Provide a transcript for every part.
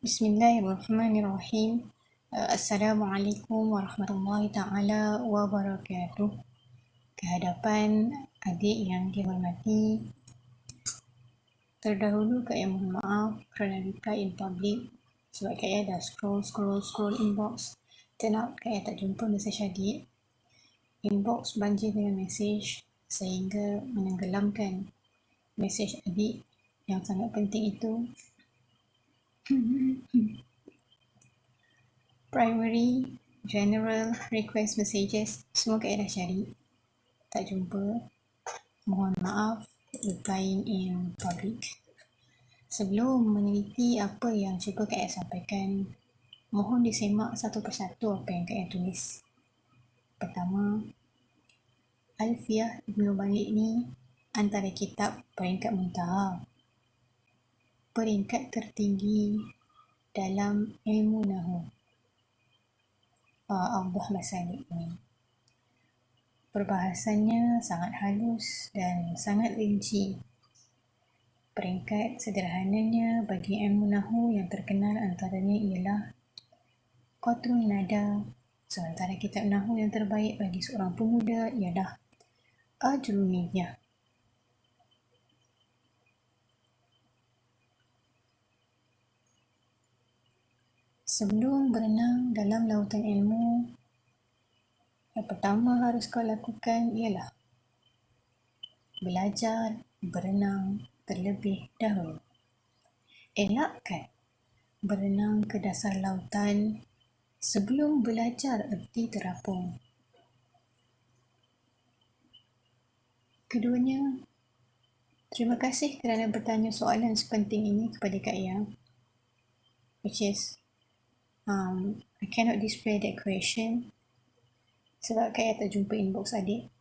Bismillahirrahmanirrahim. Assalamualaikum warahmatullahi taala wabarakatuh. Kehadapan adik yang dihormati, terdahulu Kak Ayah mohon maaf kerana reply in public sebab Kak Ayah dah scroll inbox. Turn out Kak Ayah tak jumpa mesej adik. Inbox banjir dengan mesej sehingga menenggelamkan mesej adik yang sangat penting itu. Primary, general, request messages, semua Kak Ayah dah cari. Tak jumpa. Mohon maaf, replying in public. Sebelum meneliti apa yang cuba Kak Ayah sampaikan, mohon disemak satu persatu apa yang Kak Ayah tulis. Pertama, Alfiah Ibn Malik ni antara kitab peringkat muntaha, peringkat tertinggi dalam ilmu nahwu. Allah Masalik ini. Perbahasannya sangat halus dan sangat rinci. Peringkat sederhananya bagi ilmu nahwu yang terkenal antaranya ialah Qatrun Nada, sementara kitab nahwu yang terbaik bagi seorang pemuda ialah Ajrumiyah. Sebelum berenang dalam lautan ilmu, yang pertama harus kau lakukan ialah belajar berenang terlebih dahulu. Elakkan berenang ke dasar lautan sebelum belajar erti terapung. Keduanya, terima kasih kerana bertanya soalan sepenting ini kepada Kak Ayah, which is I cannot display that question sebab Kak Ayah tak jumpa inbox adik.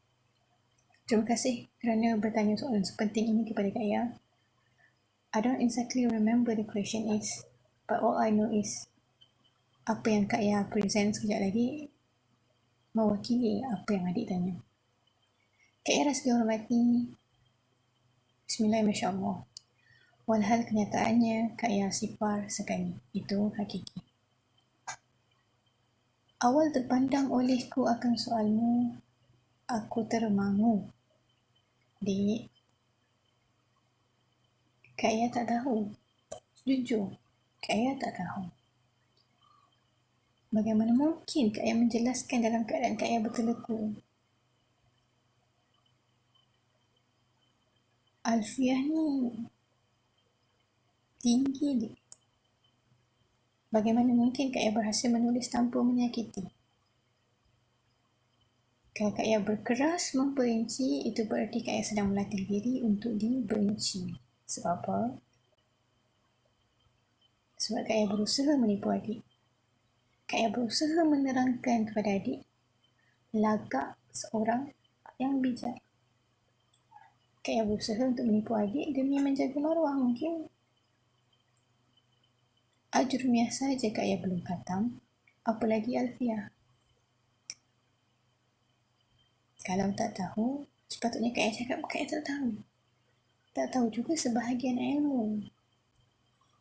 Terima kasih kerana bertanya soalan sepenting ini kepada Kak Ayah. I don't exactly remember the question is, but all I know is apa yang Kak Ayah present sekejap lagi mewakili apa yang adik tanya. Kak Ayah rasa dihormati. Bismillahirrahmanirrahim. Masya Allah. Walhal kenyataannya Kak Ayah sifar sekali. Itu hakiki. Awal terpandang olehku akan soalmu, aku termangu. Dik, Kak Ayah tak tahu. Jujur, Kak Ayah tak tahu. Bagaimana mungkin Kak Ayah menjelaskan dalam keadaan Kak Ayah berteleku? Alfiah ni tinggi, Dik. Bagaimana mungkin Kak Ayah berhasil menulis tanpa menyakiti? Kalau Kak Ayah berkeras memperinci, itu berarti Kak Ayah sedang melatih diri untuk dibenci. Sebab apa? Sebab Kak Ayah berusaha menipu adik. Kak Ayah berusaha menerangkan kepada adik lagak seorang yang bijak. Kak Ayah berusaha untuk menipu adik demi menjaga maruah mungkin. Ajrumiyah saja Kak Ayah belum khatam, apalagi Alfiah. Kalau tak tahu, sepatutnya Kak Ayah cakap Kak Ayah tak tahu. Tak tahu juga sebahagian ilmu.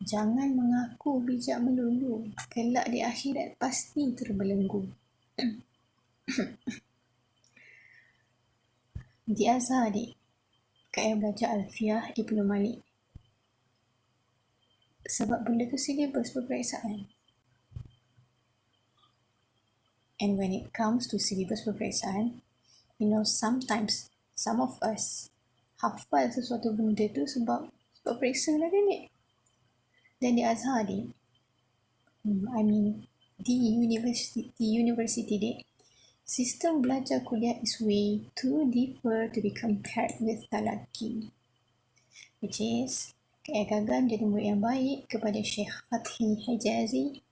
Jangan mengaku bijak melulu, kelak di akhirat pasti terbelenggu. Di Azhar, Dik, Kak Ayah belajar Alfiah Ibn Malik. Sebab benda tu silibus peperiksaan. And when it comes to silibus peperiksaan, sometimes some of us hafal sesuatu benda tu sebab periksa lah kan, Dik. Dan di Azhar, Dik, di university, Dik, sistem belajar kuliah is way too differ to be compared with talaqi, which is Kak Ayah gagal menjadi murid yang baik kepada Syekh Fathi Hijazi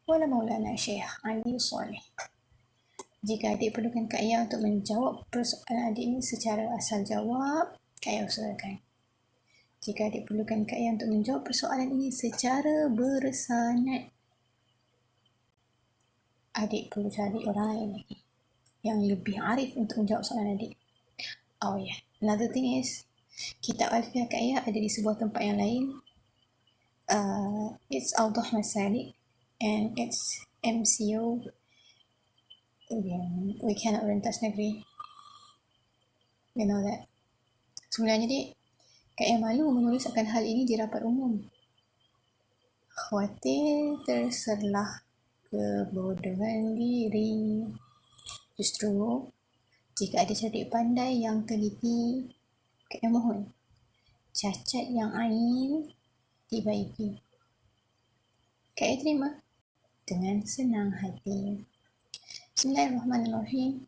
wala Maulana Syekh Ali Saleh. Jika adik perlukan Kak Ayah untuk menjawab persoalan adik ini secara asal jawab, Kak Ayah usahakan. Jika adik perlukan Kak Ayah untuk menjawab persoalan ini secara bersanad, adik perlu cari orang lain lagi yang lebih arif untuk menjawab soalan adik. Oh yeah, another thing is, kitab Alfiah Kak Ayah ada di sebuah tempat yang lain. It's Awdah Masalik and it's MCO. We cannot rentas negeri. You know that. Sebenarnya dik, Kak yang malu menulis akan hal ini di rapat umum. Khawatir terserlah kebodohan diri. Justru, jika ada cerdik pandai yang teliti, Kak yang mohon, cacat yang ain dibaiki. Kak yang terima dengan senang hati. Bismillahirrahmanirrahim.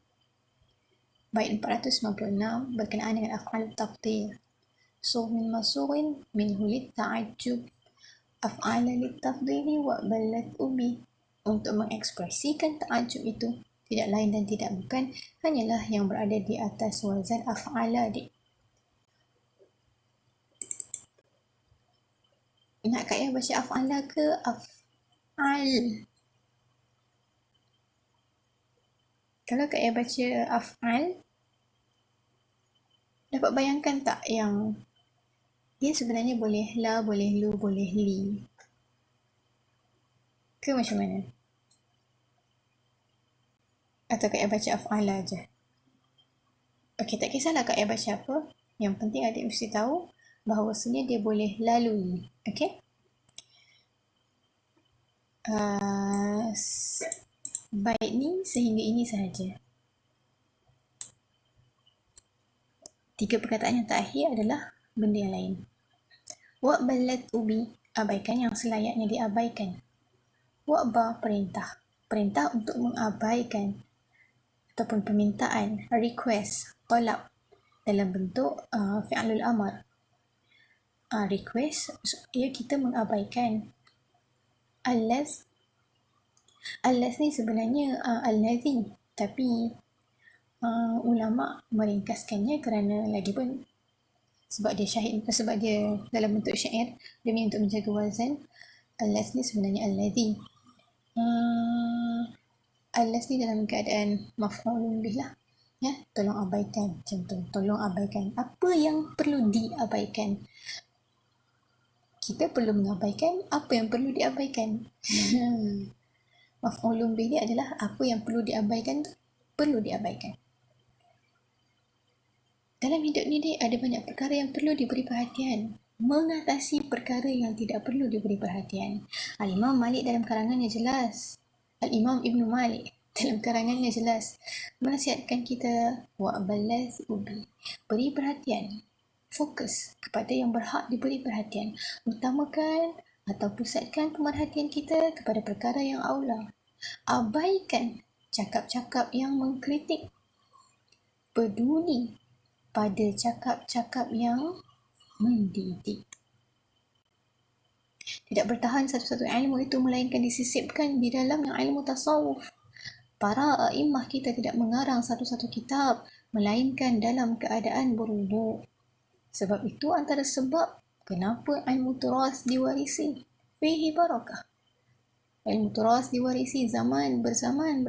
Bait 496 berkenaan dengan af'al tafdhil. So min masurin min hulit ta'ajjub af'ala litafdhili wa balat ubi. Untuk mengekspresikan ta'ajjub itu tidak lain dan tidak bukan hanyalah yang berada di atas wazan af'ala dik. Nak Kak Ya baca af'ala ke af'al? Kalau Kak Ya baca af'al, dapat bayangkan tak yang dia sebenarnya boleh la, boleh lu, boleh li. Ke macam mana? Atau Kak Ya baca af'ala je? Okey, tak kisahlah Kak Ya baca apa. Yang penting adik mesti tahu bahawasanya dia boleh lalui. Okey? Bait ni sehingga ini sahaja. 3 perkataan yang terakhir adalah benda yang lain. Wa'balat ubi, abaikan yang selayaknya diabaikan. Wa'ba, perintah. Perintah untuk mengabaikan ataupun permintaan, request, tolak dalam bentuk fi'alul amar. Request, ia kita mengabaikan. Allaz ni sebenarnya allazi, tapi ulama meringkaskannya kerana lagipun sebab dia syahid, sebab dia dalam bentuk syair, demi untuk menjaga wazan. Allaz ni sebenarnya allazi. Allaz ni dalam keadaan maf'ulun bih lah. Ya, tolong abaikan, macam tu. Tolong abaikan. Apa yang perlu diabaikan? Kita perlu mengabaikan apa yang perlu diabaikan. Maf'ulun bih dia adalah apa yang perlu diabaikan tu perlu diabaikan. Dalam hidup ni dia ada banyak perkara yang perlu diberi perhatian. Mengatasi perkara yang tidak perlu diberi perhatian. Al-Imam Malik dalam karangannya jelas. Al-Imam Ibn Malik dalam karangannya jelas menasihatkan kita wa'balaz ubi. Beri perhatian. Fokus kepada yang berhak diberi perhatian. Utamakan atau pusatkan pemerhatian kita kepada perkara yang aula. Abaikan cakap-cakap yang mengkritik. Peduli pada cakap-cakap yang mendidik. Tidak bertahan satu-satu ilmu itu melainkan disisipkan di dalam yang ilmu tasawuf. Para a'immah kita tidak mengarang satu-satu kitab melainkan dalam keadaan berwuduk. Sebab itu antara sebab kenapa ilmu turas diwarisi. Fihi barakah. Ilmu turas diwarisi zaman bersamaan.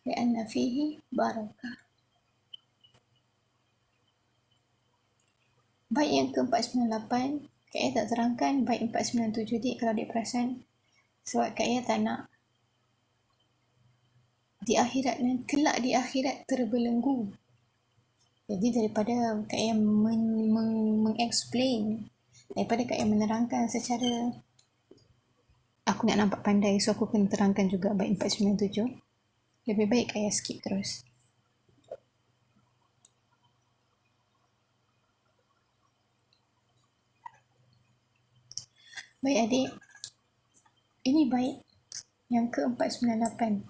Lianna fihi barakah. Bait yang ke-498, Kak Ya tak terangkan bait 497 dik kalau dik perasan. Sebab Kak Ya tak nak di akhirat dan kelak di akhirat terbelenggu. Jadi daripada Kak Ya meng-explain, daripada Kak Ya menerangkan secara aku nak nampak pandai, so aku kena terangkan juga bait 497. Lebih baik Kak Ya skip terus. Baik adik, ini bait yang ke-498.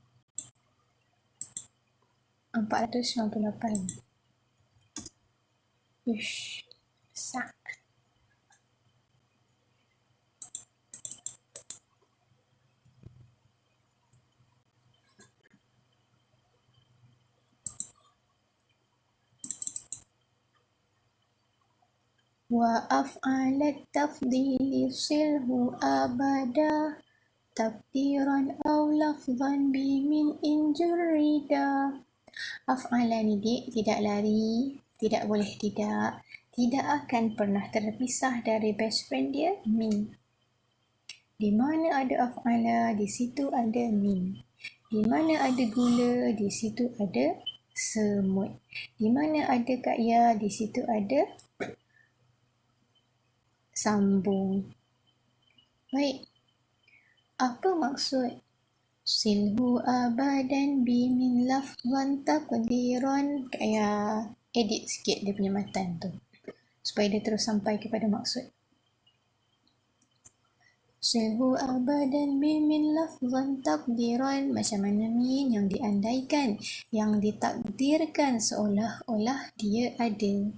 498. Uish, besar. Wa af'alat tafdili silhu abada tabdiran aw lafzan bimin injurida. Af'ala ni dik tidak lari, tidak boleh tidak, tidak akan pernah terpisah dari best friend dia, min. Di mana ada af'ala, di situ ada min. Di mana ada gula, di situ ada semut. Di mana ada Kak Ya, di situ ada sambung. Baik, apa maksud silhu abadan bimin lafzan taqdiran? Kak Ya edit sikit dia punya matan tu supaya dia terus sampai kepada maksud. Silhu abadan bimin lafzan taqdiran, macam mana min yang diandaikan, yang ditakdirkan seolah-olah dia ada.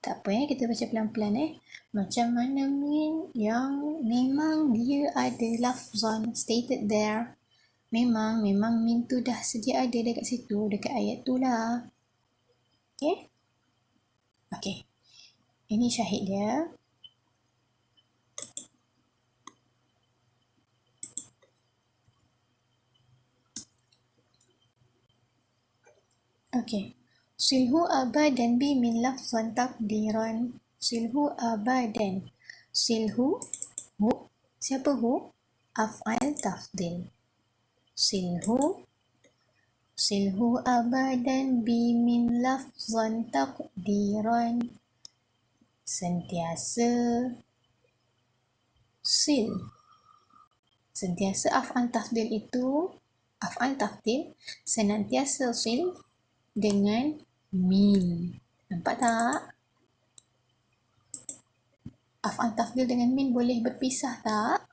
Tak apa kita baca pelan-pelan Macam mana min yang memang dia ada, lafzan stated there. Memang min tu dah sedia ada dekat situ, dekat ayat tu lah. Okay? Okay. Ini syahid dia. Okay. Silhu abadan bi min lafzan takdiran. Silhu abadan. Silhu, hu. Siapa hu? Af'al tafdil. Silhu. Silhu abadan bi min lafzan takdiran. Sentiasa sil. Sentiasa af'al tafdil itu, af'al tafdil senantiasa sil dengan min. Nampak tak? Af'al tafdil dengan min boleh berpisah tak?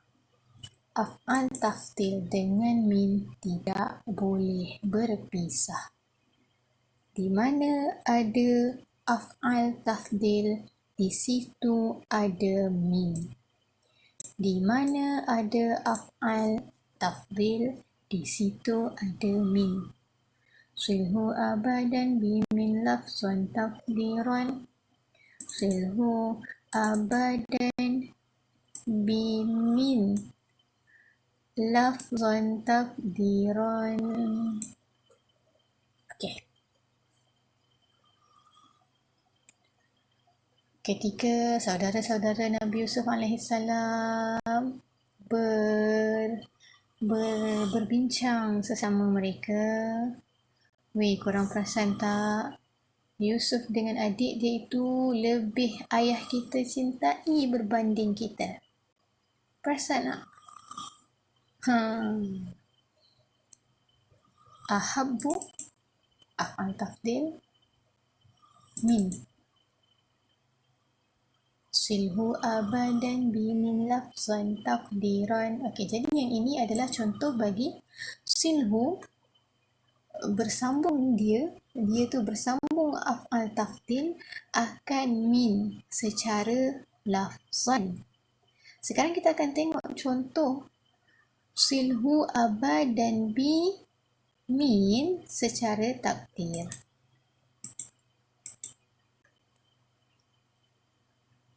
Af'al tafdil dengan min tidak boleh berpisah. Di mana ada af'al tafdil, di situ ada min. Di mana ada af'al tafdil, di situ ada min. Silhu abadan bimin lafzan takdiran. Silhu abadan bimin lafzan takdiran. Okey. Ketika saudara-saudara Nabi Yusuf AS berbincang sesama mereka, weh, korang perasan tak? Yusuf dengan adik dia itu lebih ayah kita cintai berbanding kita. Perasan tak? Ahabbu, af'al tafdil, min. Silhu abadan bimin lafzan takdiran. Okey, jadi yang ini adalah contoh bagi silhu bersambung dia tu bersambung af'al tafdil akan min secara lafzan. Sekarang kita akan tengok contoh silhu abadan bi min secara takdir.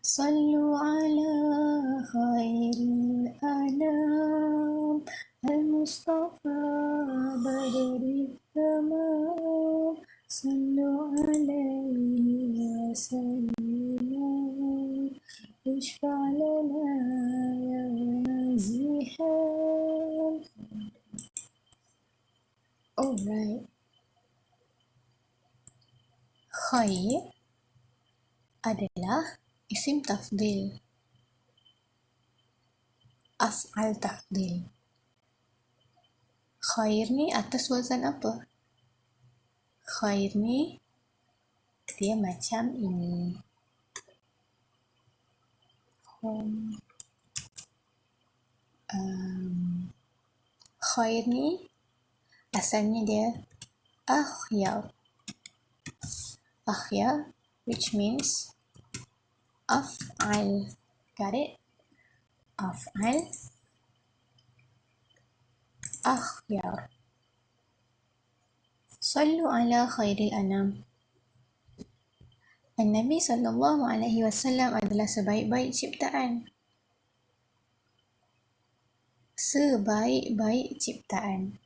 Sallu ala khairil anam al-Mustafa badri tamam. Sallu alaihi wa sallimu ishfa' lana ya nazihan. Alright. Khair adalah isim tafdil, af'al tafdil. Khair ni atas wazan apa? Khair ni dia macam ini. Khair ni asalnya dia akhyar. Akhyar, which means af'al. Got it? Af'al akhyar. Sallu ala khairil anam. An-Nabi SAW adalah sebaik-baik ciptaan. Sebaik-baik ciptaan.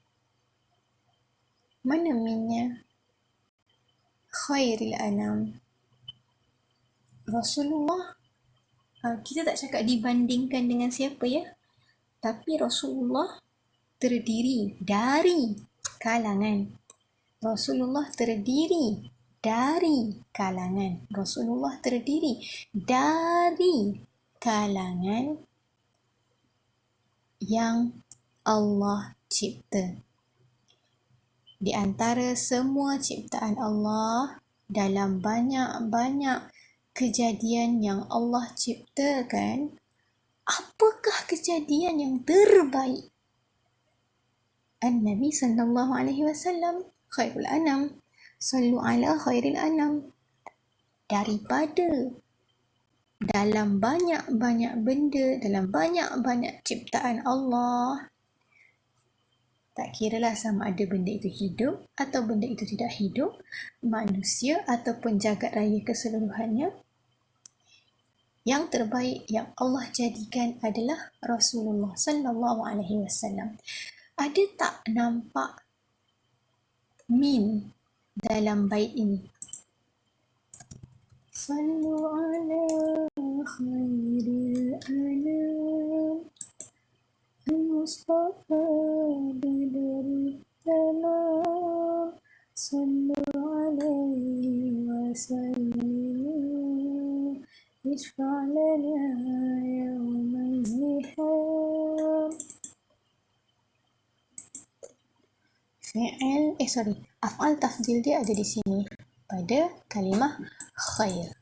Mana minnya? Khairil anam. Rasulullah, kita tak cakap dibandingkan dengan siapa ya, tapi Rasulullah terdiri dari kalangan. Rasulullah terdiri dari kalangan. Rasulullah terdiri dari kalangan yang Allah cipta. Di antara semua ciptaan Allah, dalam banyak-banyak kejadian yang Allah ciptakan, apakah kejadian yang terbaik? An-Nabi sallallahu alaihi wasallam khairul anam. Sallu ala khairil anam. Daripada dalam banyak-banyak benda, dalam banyak-banyak ciptaan Allah, tak kiralah sama ada benda itu hidup atau benda itu tidak hidup, manusia ataupun jagat raya keseluruhannya, yang terbaik yang Allah jadikan adalah Rasulullah sallallahu alaihi wasallam. Ada tak nampak min dalam bait ini? Sallu ala khairil anam al-Mustafa badari tamam. Sallu alaihi wa sallimu ishfa' lana yawma ziham. Af'al tafdil dia ada di sini pada kalimah khair.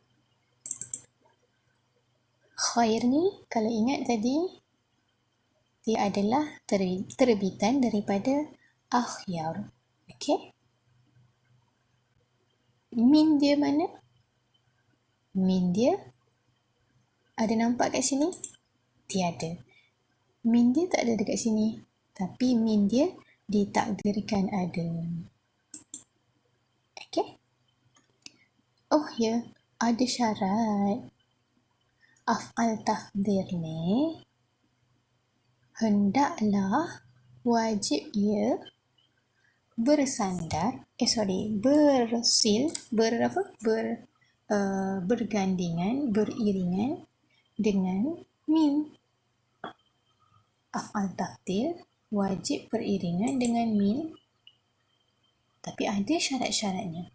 Khair ni, kalau ingat tadi, dia adalah terbitan daripada akhyar. Okey? Min dia mana? Min dia ada nampak kat sini? Tiada. Min dia tak ada dekat sini. Tapi min dia ditakdirkan ada. Okey? Oh ya, ada syarat. Af'al tafdil ni hendaklah wajib ia bergandingan, beriringan dengan mim. Af'al tafdil wajib beriringan dengan mim, tapi ada syarat-syaratnya.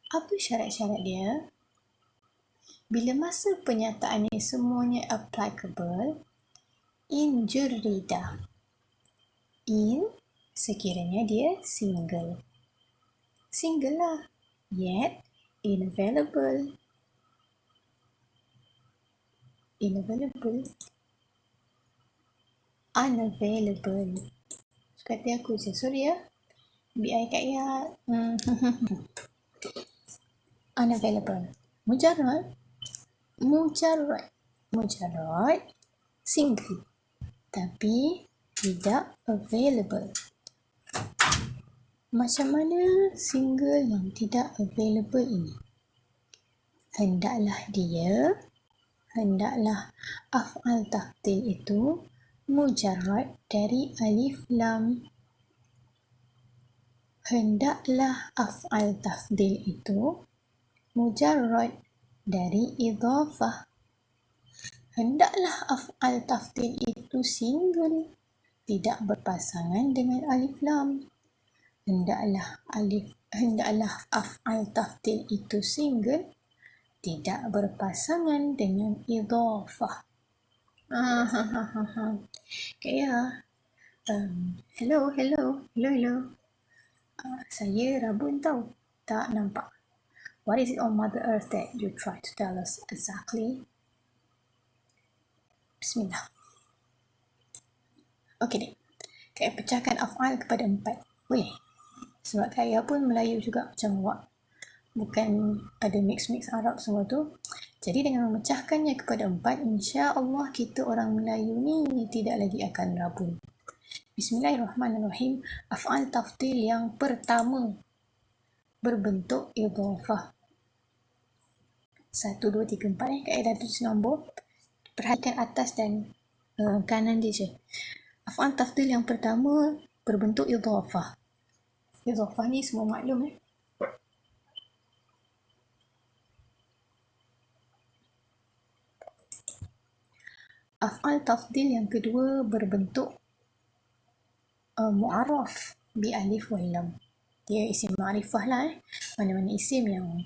Apa syarat-syarat dia? Bila masa penyataan ni semuanya applicable, in jurrida. In sekiranya dia single. Single lah. Yet unavailable. Unavailable. Kata aku je, sorry ya. BI kat ya. Unavailable. Mujarrad single, tapi tidak available. Macam mana single yang tidak available ini? Hendaklah af'al tafdil itu mujarrad dari alif lam. Hendaklah af'al tafdil itu mujarrad dari idhafah. Hendaklah af'al tafdil itu single, tidak berpasangan dengan alif lam. Hendaklah af'al tafdil itu single, tidak berpasangan dengan idhafah. Kaya, hello. Saya rabun tau, tak nampak. What is it on Mother Earth that you try to tell us exactly? Bismillah. Okey dek. Kaya pecahkan af'al kepada 4. Boleh? Sebab kaya pun Melayu juga macam awak. Bukan ada mix Arab semua tu. Jadi dengan memecahkannya kepada 4, insya-Allah kita orang Melayu ni tidak lagi akan rabun. Bismillahirrahmanirrahim. Af'al tafdil yang pertama berbentuk idhafah. 1, 2, 3, 4 kaedah tulis nombor. Perhatikan atas dan kanan dia je. Af'al tafdil yang pertama berbentuk idhafah. Idhafah ni semua maklum Af'al tafdil yang kedua berbentuk mu'arraf bi alif wal lam. Dia isim ma'rifah lah. Mana-mana isim yang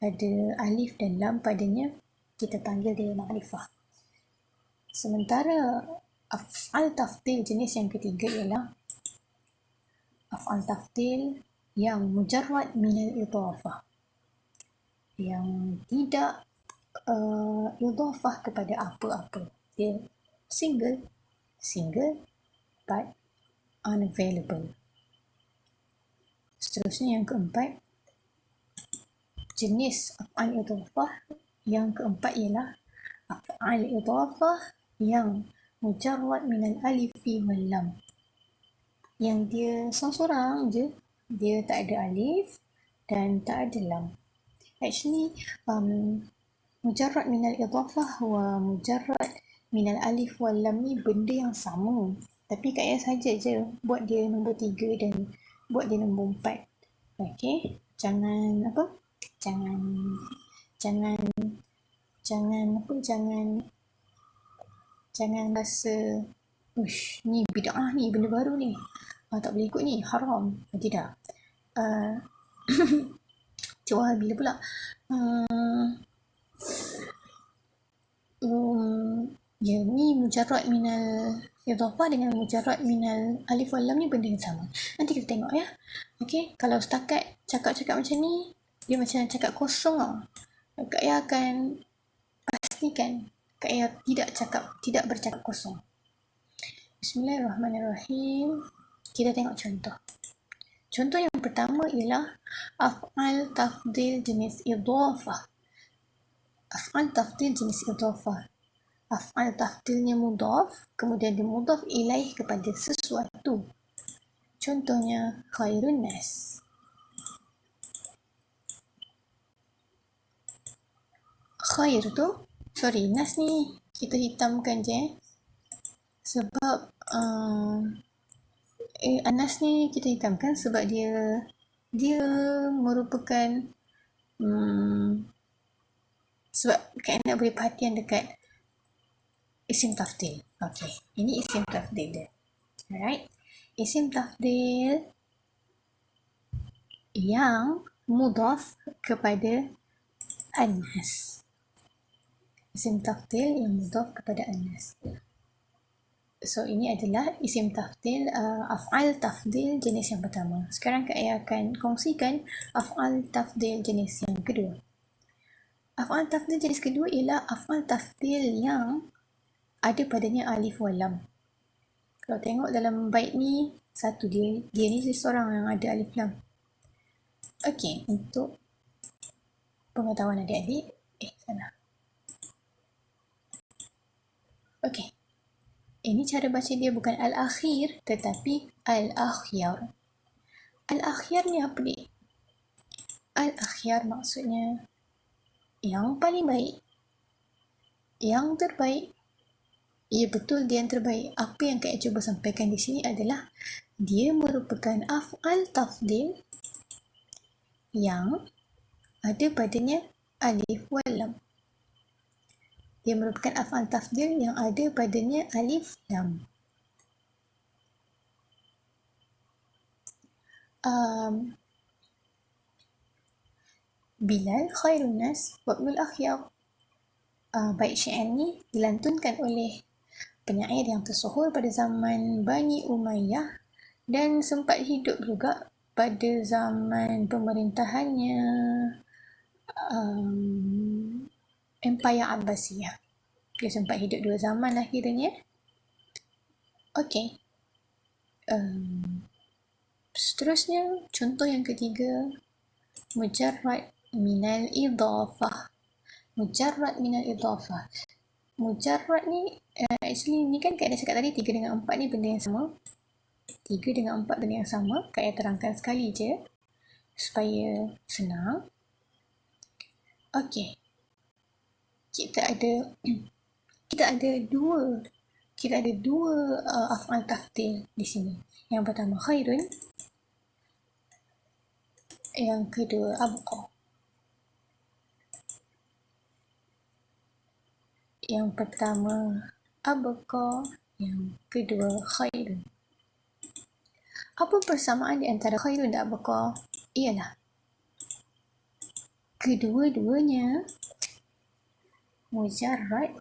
ada alif dan lam padanya, kita panggil dia ma'rifah. Sementara af'al tafdil jenis yang ketiga ialah af'al tafdil yang mujarrad minal idhafah, yang tidak idhafah kepada apa-apa. Dia single but unavailable. Seterusnya yang keempat, jenis af'al idhafah yang keempat ialah af'al idhafah yang mujarrad minal alifi wal lam, yang dia seorang je, dia tak ada alif dan tak ada lam. Actually, mujarrad minal idhafah wa mujarrad minal alif wal lam ni benda yang sama, tapi Kak Yah saja je buat dia nombor 3 dan buat dia nombor 4. Okey, jangan rasa ni bid'ah ni, benda baru ni, tak boleh ikut ni, haram. Tidak. Cuma bila pula ya, ni mujarrad minal idhafah dengan mujarrad minal alif wal lam ni benda yang sama. Nanti kita tengok ya. Okey, kalau setakat cakap-cakap macam ni, dia macam cakap kosong lah. Kak Yah akan pastikan Kak Yah tidak bercakap kosong. Bismillahirrahmanirrahim. Kita tengok contoh. Contoh yang pertama ialah af'al tafdil jenis idhafah. Af'al tafdil jenis idhafah. Af'al tafdilnya mudhaf, kemudian dia mudhaf ilaih kepada sesuatu. Contohnya khairun nas. Khair tu, nas ni kita hitamkan je, sebab Anas ni kita hitamkan sebab dia merupakan sebab Kak nak beri perhatian dekat isim tafdil. Okey, ini isim tafdil dia. Alright, isim tafdil yang mudhaf kepada Anas. Isim tafdil yang mudhaf kepada Anas. So, ini adalah isim tafdil, af'al tafdil jenis yang pertama. Sekarang Kak Ayah akan kongsikan af'al tafdil jenis yang kedua. Af'al tafdil jenis kedua ialah af'al tafdil yang ada padanya alif wal lam. Kalau tengok dalam bait ni, satu dia ni seorang yang ada alif lam. Okey, untuk pengetahuan adik-adik, sana. Okey. Ini cara baca dia bukan al-akhir tetapi al-akhyar. Al-akhyar ni apa ni? Al-akhyar maksudnya yang paling baik, yang terbaik. Ya, betul, dia yang terbaik. Apa yang Kak cuba sampaikan di sini adalah dia merupakan af'al tafdil yang ada padanya alif wal lam. Dia merupakan af'al tafdil yang ada padanya alif lam. Bilal khairun nas wa ibnul akhyar. Bait syair ni dilantunkan oleh penyair yang tersohor pada zaman Bani Umayyah dan sempat hidup juga pada zaman pemerintahannya Empire Abbasiyah. Dia sempat hidup 2 zaman lah kiranya. Okey. Seterusnya, contoh yang ketiga, mujarrad minal idhafah. Mujarrad minal idhafah. Mujarrad ni, actually ni kan Kak dah cakap tadi 3 dengan 4 ni benda yang sama. 3 dengan 4 benda yang sama. Kak Ayah terangkan sekali je supaya senang. Okey. Kita ada dua af'al tafdil di sini. Yang pertama khairun, yang kedua abqa. Yang pertama abqa. Yang kedua, khairun. Apa persamaan di antara khairun dan abqa? Ialah kedua-duanya mujarrad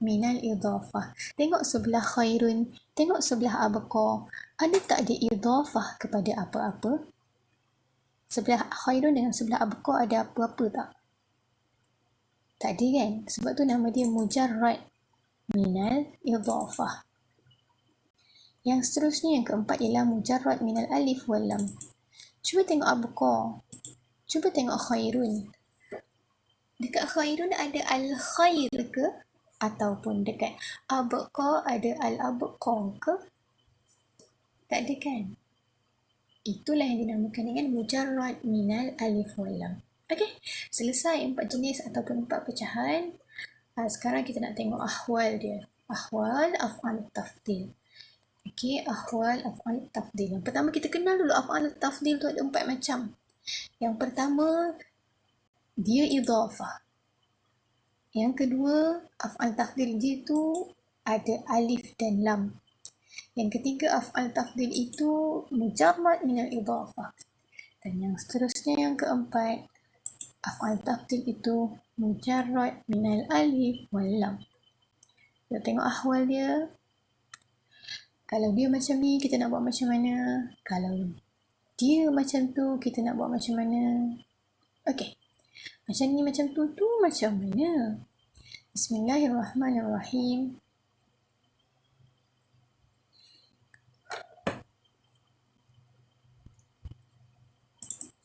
minal idafah. Tengok sebelah khairun, tengok sebelah abqa. Ada tak ada idafah kepada apa-apa? Sebelah khairun dengan sebelah abqa ada apa-apa tak? Tak ada kan? Sebab tu nama dia mujarrad minal idafah. Yang seterusnya, yang keempat ialah mujarrad minal alif wal lam. Cuba tengok abqa. Cuba tengok khairun. Dekat khairun ada al-khair ke? Ataupun dekat abqa ada al-abqa ke? Tak ada kan? Itulah yang dinamakan dengan mujarrad minal alif wal lam. Okey, selesai 4 jenis ataupun 4 pecahan. Sekarang kita nak tengok ahwal dia. Ahwal af'al tafdil. Okey, ahwal af'al tafdil. Yang pertama kita kenal dulu af'al tafdil tu ada 4 macam. Yang pertama, dia idafah. Yang kedua, af'al tafdil dia tu ada alif dan lam. Yang ketiga, af'al tafdil itu mujarrad minal idafah. Dan yang seterusnya, yang keempat, af'al tafdil itu mujarrad minal alif wal lam. Kita tengok ahwal dia. Kalau dia macam ni, kita nak buat macam mana? Kalau dia macam tu, kita nak buat macam mana? Okey. Macam ni, macam tu macam mana? Bismillahirrahmanirrahim.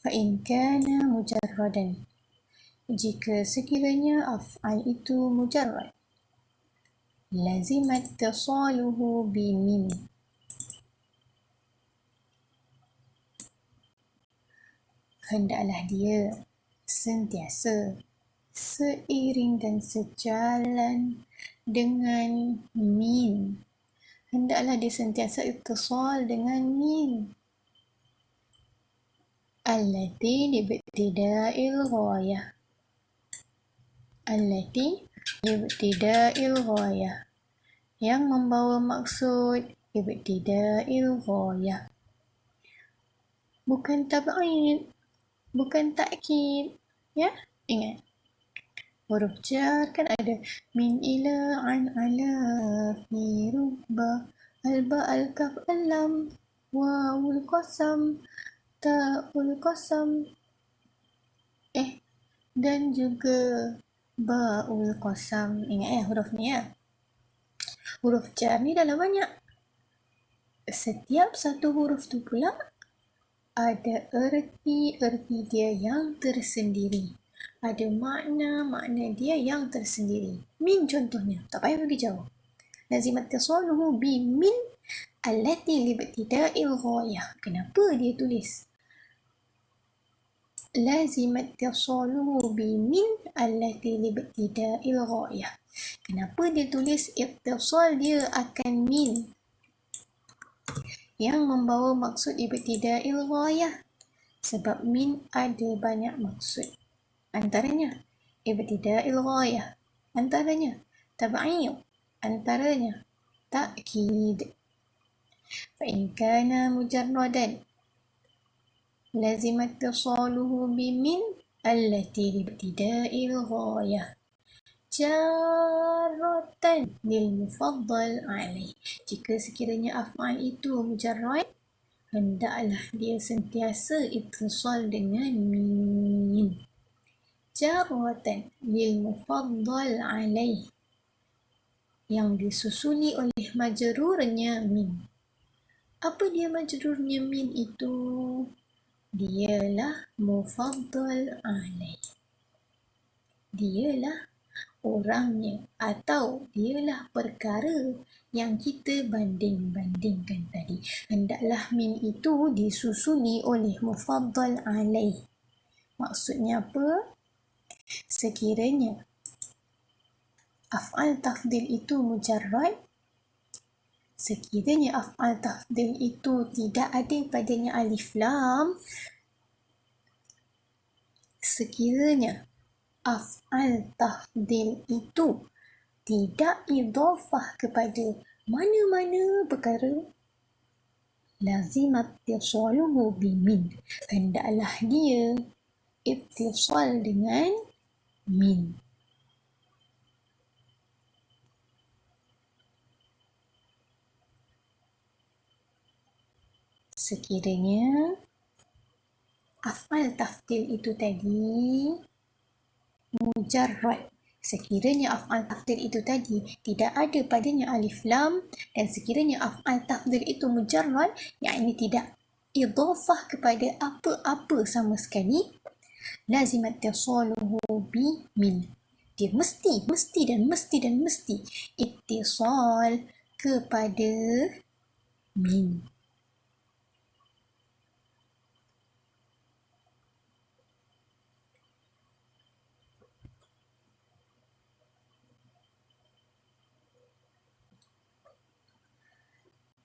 Fa'in kana mujarradan. Jika sekiranya af'al itu mujarrad, lazimat tasaluhu bimin. Hendaklah dia sentiasa seiring dan sejalan dengan min. Hendaklah dia sentiasa ittisal dengan min. Allati libtida'il ghayah. Allati libtida'il ghayah. Yang membawa maksud ibtida'il ghayah. Bukan tab'id, bukan ta'kid. Ya, ingat. Huruf jar kan ada min ila an ala fi rubba alba al-kaf al-lam wawul qasam ta'ul qasam dan juga ba'ul qasam. Ingat ya huruf ni ya. Huruf jar ni dalam banyak. Setiap satu huruf tu pula ada erti dia yang tersendiri. Ada makna dia yang tersendiri. Min contohnya, tak payah pergi jauh. Lazimat tasaluhu bi min allati libtida'il ghayah. Kenapa dia tulis lazimat tasaluhu bi min allati libtida'il ghayah? Kenapa dia tulis ittisal dia akan min yang membawa maksud ibtida'il ghayah? Sebab min ada banyak maksud. Antaranya ibtida'il ghayah, antaranya tab'id, antaranya ta'kid. Fa in kana mujarradan lazimat tasaluhu bi min allati libtida'il ghayah jarratan lil mufaddal alaih. Jika sekiranya af'al itu mujarrad, hendaklah dia sentiasa ittisal dengan min. Jarratan lil mufaddal alaih, yang disusuli oleh majrurnya min. Apa dia majrurnya min itu? Dialah mufaddal alaih. Dialah orangnya atau dialah perkara yang kita banding-bandingkan tadi. Hendaklah min itu disusuli oleh mufaddal alaih. Maksudnya apa? Sekiranya af'al tafdil itu mujarrad, sekiranya af'al tafdil itu tidak ada padanya alif lam, sekiranya af'al tafdil itu tidak idhafah kepada mana-mana perkara, lazimat ittisaluhu bimin, hendaklah dia ittisal dengan min. Sekiranya af'al tafdil itu tadi mujarrad, sekiranya af'al tafdil itu tadi tidak ada padanya alif lam, dan sekiranya af'al tafdil itu mujarrad, yakni tidak idhafah kepada apa-apa sama sekali, lazimat ittisaluhu bi min. Dia mesti ittisal kepada min.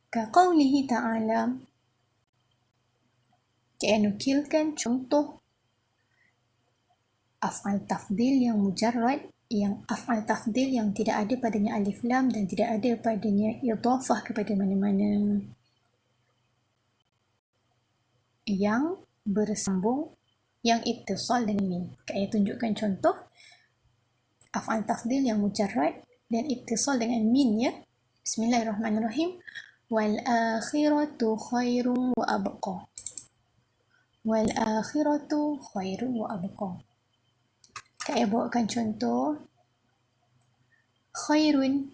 Kaqaulihi ta'ala, saya nukilkan contoh af'al tafdil yang mujarrad, yang af'al tafdil yang tidak ada padanya alif lam dan tidak ada padanya idhafah kepada mana-mana, yang bersambung, yang ittisal dengan min. Saya tunjukkan contoh af'al tafdil yang mujarrad dan ittisal dengan min, ya. Bismillahirrahmanirrahim. Wal akhiratu khairun wa abqa. Wal akhiratu khairun wa abqa. Saya bawakan contoh khairun,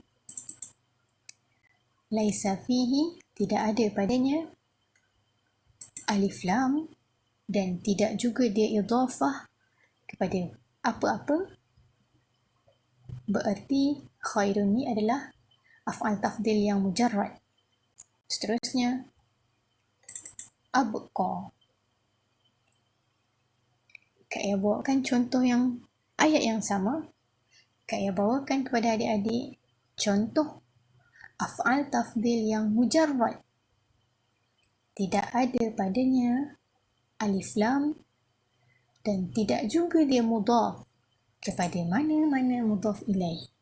laisa fihi, tidak ada padanya alif lam dan tidak juga dia idhafah kepada apa-apa, berarti khairun ni adalah af'al tafdil yang mujarrad. Seterusnya abqa. Saya bawakan contoh yang ayat yang sama. Saya bawakan kepada adik-adik contoh af'al tafdil yang mujarrad, tidak ada padanya alif lam dan tidak juga dia mudhaf kepada mana-mana mudhaf ilaih.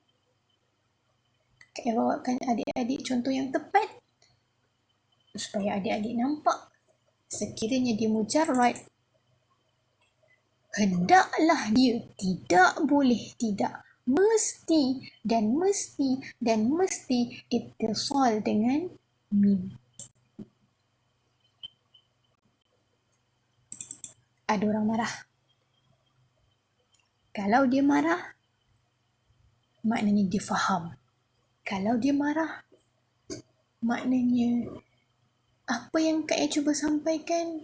Saya bawakan adik-adik contoh yang tepat supaya adik-adik nampak sekiranya dia mujarrad, hendaklah dia, tidak boleh tidak, mesti ittisal dengan min. Ada orang marah. Kalau dia marah, maknanya dia faham. Kalau dia marah, maknanya apa yang Kak cuba sampaikan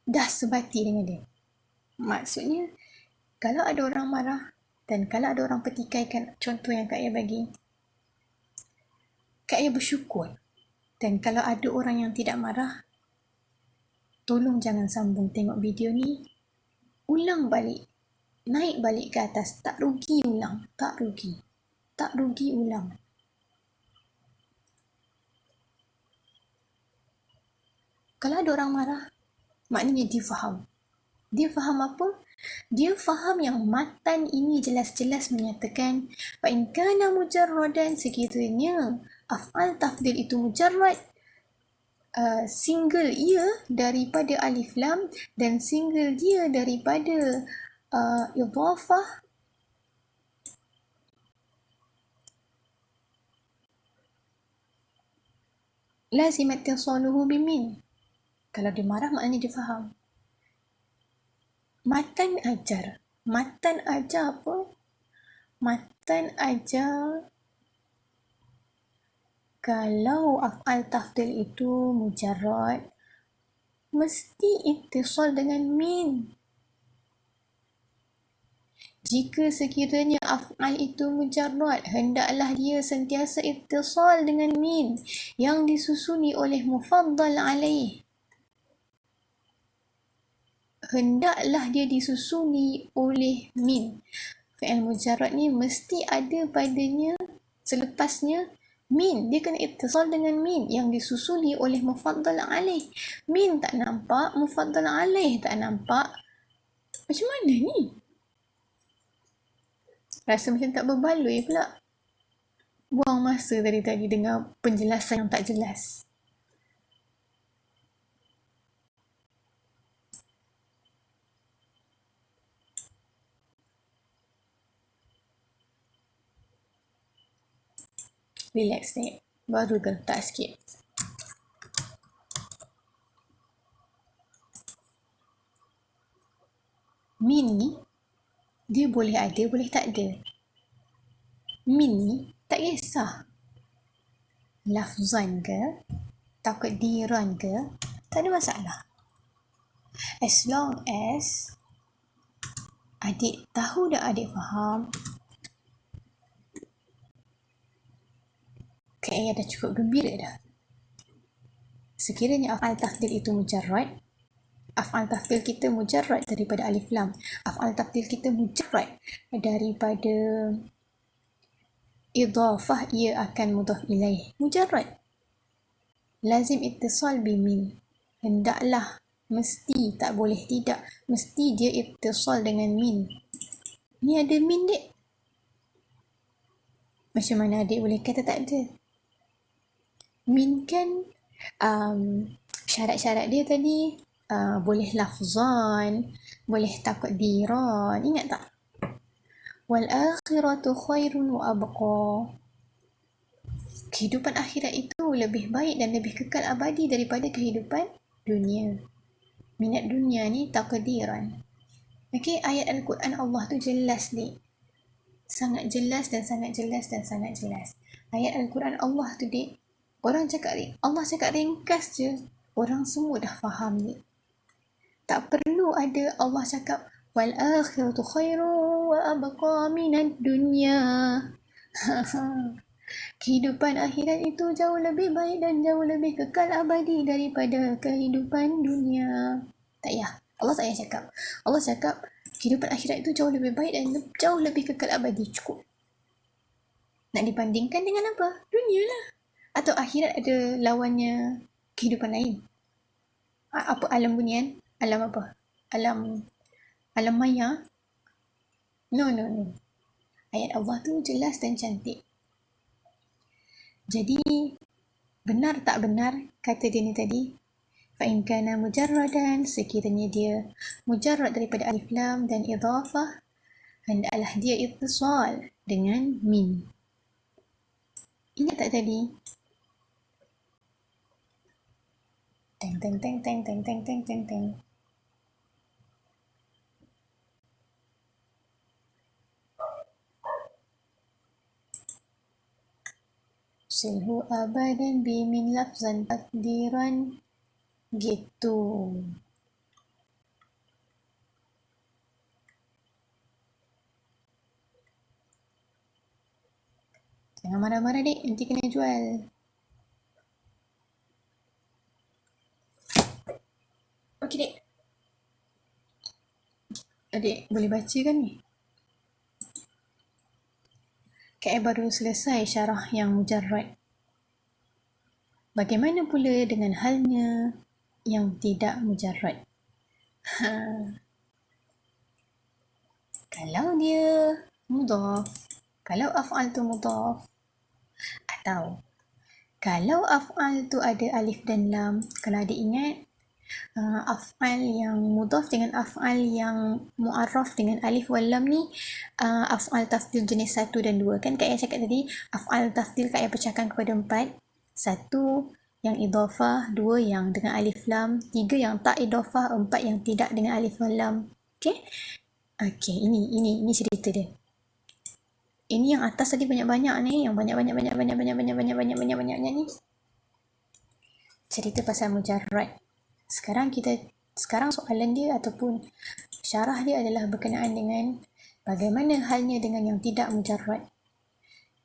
dah sebati dengan dia. Maksudnya, kalau ada orang marah dan kalau ada orang petikaikan contoh yang Kak bagi, Kak bersyukur. Dan kalau ada orang yang tidak marah, tolong jangan sambung tengok video ni, ulang balik, naik balik ke atas, tak rugi ulang, tak rugi ulang. Kalau ada orang marah, maknanya dia faham. Dia faham apa? Dia faham yang matan ini jelas-jelas menyatakan fa'in kana mujarradan, sekiranya af'al tafdil itu mujarrad, single ia daripada alif lam dan single dia daripada idhafah, lazimat ittisaluhu bimin. Kalau dia marah, maknanya dia faham. Matan ajar apa? Matan ajar kalau af'al tafdil itu mujarrad, mesti ittisal dengan min. Jika sekiranya af'al itu mujarrad, hendaklah dia sentiasa ittisal dengan min yang disusuli oleh mufaddal alaih. Hendaklah dia disusuli oleh min. Fi'il mujarrad ni mesti ada padanya selepasnya min. Dia kena ittisal dengan min yang disusuli oleh mufaddal alaih. Min tak nampak, mufaddal alaih tak nampak. Macam mana ni? Rasa macam tak berbaloi pula. Buang masa tadi dengar penjelasan yang tak jelas. Relax ni. Baru tak sikit. Min ni, dia boleh ada, boleh tak ada. Min ni, tak kisah. Lafzan ke, takdiran ke, tak ada masalah. As long as adik tahu dan adik faham, Kak Ayah dah cukup gembira dah. Sekiranya af'al tafdil itu mujarrad, af'al tafdil kita mujarrad daripada alif lam, af'al tafdil kita mujarrad daripada idhafah, ia akan mudhaf ilaih, mujarrad. Lazim ittisal bimin, hendaklah, mesti, tak boleh tidak, mesti dia ittisal dengan min. Ni ada min dek, macam mana adik boleh kata tak ada? Min kan syarat-syarat dia tadi boleh lafzan, boleh takdiran, ingat tak? Wal akhiratu khairun wa abqa. Kehidupan akhirat itu lebih baik dan lebih kekal abadi daripada kehidupan dunia. Minat dunia ni takdiran. Okey, ayat Al-Quran Allah tu jelas ni. Sangat jelas dan sangat jelas dan sangat jelas. Ayat Al-Quran Allah tu dik, orang cakap Allah cakap ringkas je, orang semua dah faham ni. Tak perlu ada Allah cakap wal akhiratu khairu wa abqa minad dunya. Kehidupan akhirat itu jauh lebih baik dan jauh lebih kekal abadi daripada kehidupan dunia. Tak payah. Allah tak payah cakap. Allah cakap kehidupan akhirat itu jauh lebih baik dan jauh lebih kekal abadi. Cukup. Nak dibandingkan dengan apa? Dunia lah. Atau akhirat ada lawannya kehidupan lain? Apa alam bunian? Alam apa? Alam maya? No. Ayat Allah tu jelas dan cantik. Jadi, benar tak benar kata dia ni tadi? Fa'in kana mujarradan, sekiranya dia mujarrad daripada alif lam dan idhafah, hendaklah dia ittisal dengan min. Ingat tak tadi? Teng. Silhu abadan bimin lafzan takdiran, gitu. Jangan marah-marah dek, nanti kena jual. Okey dek. Adik boleh baca kan ni? Kak baru selesai syarah yang mujarrad. Bagaimana pula dengan halnya yang tidak mujarrad? Kalau dia mudhaf, kalau af'al tu mudhaf, atau kalau af'al tu ada alif dan lam, kalau ada ingat af'al yang mudhaf dengan af'al yang mu'arraf dengan alif wal lam ni, af'al tafdil jenis 1 dan 2 kan Kak Ayah cakap tadi. Af'al tafdil Kak Ayah pecahkan kepada 4. 1 yang idhafah, 2 yang dengan alif lam, 3 yang tak idhafah, 4 yang tidak dengan alif wal lam. Okey, ini cerita dia. Ini yang atas tadi banyak-banyak ni, yang banyak-banyak ni cerita pasal mujarrad. Sekarang soalan dia ataupun syarah dia adalah berkenaan dengan bagaimana halnya dengan yang tidak mujarrad,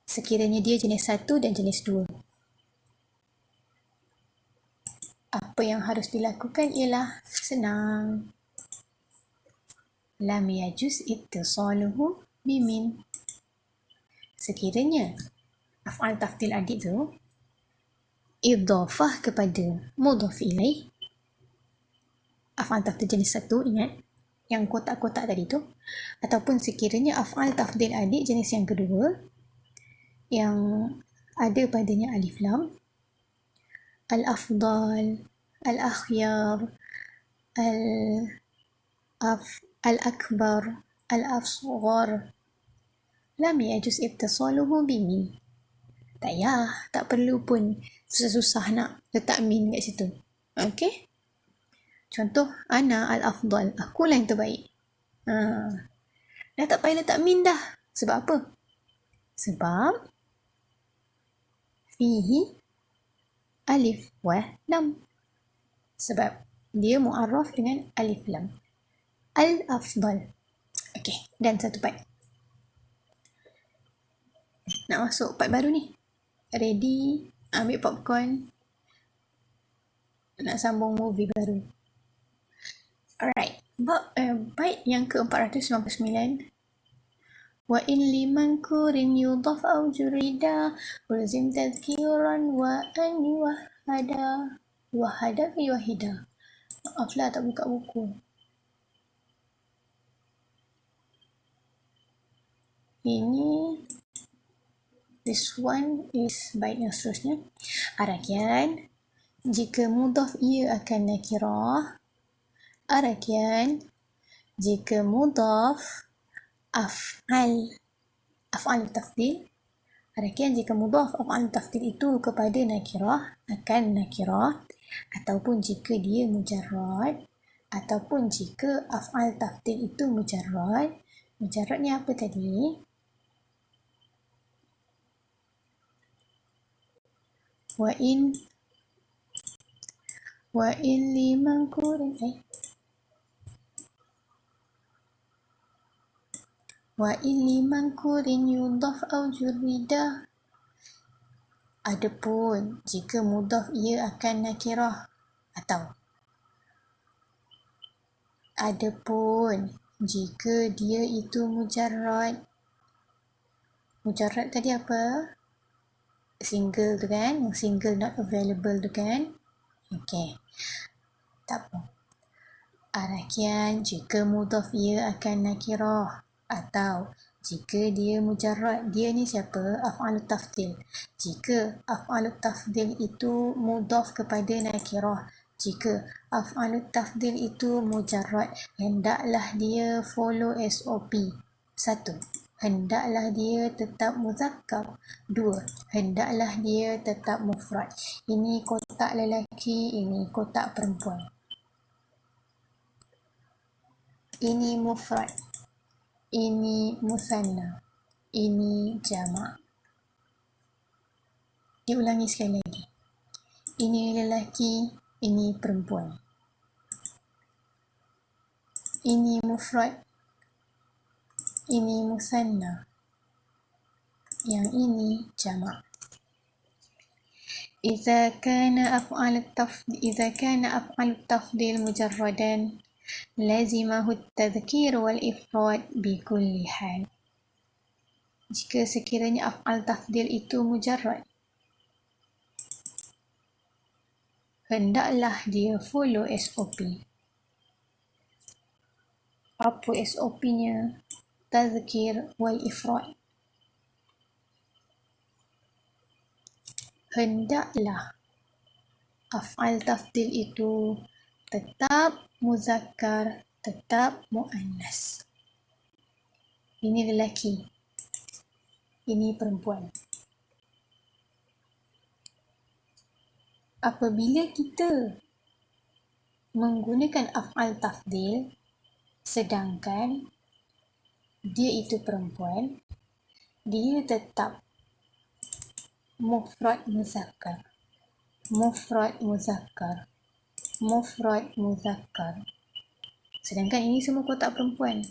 sekiranya dia jenis 1 dan jenis 2. Apa yang harus dilakukan ialah senang. Lam yajuz ittisaluhu bimin. Sekiranya af'al tafdil adik tu idhafah kepada mudhaf ilaih, af'al tafdil jenis 1, ingat, yang kotak-kotak tadi tu, ataupun sekiranya af'al tafdil adik jenis yang kedua yang ada padanya alif lam, al-afdal, al-akhyar, al-akbar, al-asghar, lam yajuz ittisaluhu bimi. Tak payah, tak perlu pun susah-susah nak letak min kat situ. Okey? Contoh, ana al-afdal, akulah yang terbaik. Dah tak payah letak min dah. Sebab apa? Sebab fihi alif wa lam. Sebab dia mu'arraf dengan alif lam. Al-afdal. Okey, dan satu part. Nak masuk part baru ni. Ready? Ambil popcorn. Nak sambung movie baru. Alright. Bait yang ke-499. Wa in liman kurin yudhaf au jurida ulzim tadhkiran wa an yuwahada. Wahada ke yuwahida? Maaf lah tak buka buku. Ini this one is bait yang seterusnya. Arakian, jika mudhaf ia akan nakirah. Arakian, jika mudhaf af'al tafdil. Arakian, jika mudhaf af'al tafdil itu kepada nakirah akan nakirah, ataupun jika dia mujarrad, ataupun jika af'al tafdil itu mujarrad. Mujarrad ni apa tadi? Wa in liman kurin wa in liman kurin yudhaf au jurida. Adapun jika mudhaf ia akan nakirah, atau adapun jika dia itu mujarrad. Mujarrad tadi apa? Single tu kan, yang single not available tu kan. Okey, tak apa. Arakian, jika mudhaf ia akan nakirah, atau jika dia mujarrad. Dia ni siapa? Af'alut tafdil. Jika af'alut tafdil itu mudhaf kepada nakirah, jika af'alut tafdil itu mujarrad, hendaklah dia follow SOP. 1. Hendaklah dia tetap muzakkar. 2. Hendaklah dia tetap mufrad. Ini kotak lelaki, ini kotak perempuan. Ini mufrad, ini musanna, ini jamak. Diulangi sekali lagi. Ini lelaki, ini perempuan. Ini mufrad, ini musanna, yang ini jamak. Idza kana af'al tafdil mujarradan lazimahu at-tadhkir wal ifrad bi kulli hal. Jika sekiranya af'al tafdil itu mujarrad, hendaklah dia follow SOP. Apa SOP-nya? Tadhkir wal ifrad. Hendaklah af'al tafdil itu tetap muzakkar, tetap muannas. Ini lelaki, ini perempuan. Apabila kita menggunakan af'al tafdil sedangkan dia itu perempuan, dia tetap mufrad muzakkar, mufrad muzakkar, mufrad muzakkar. Sedangkan ini semua kotak perempuan.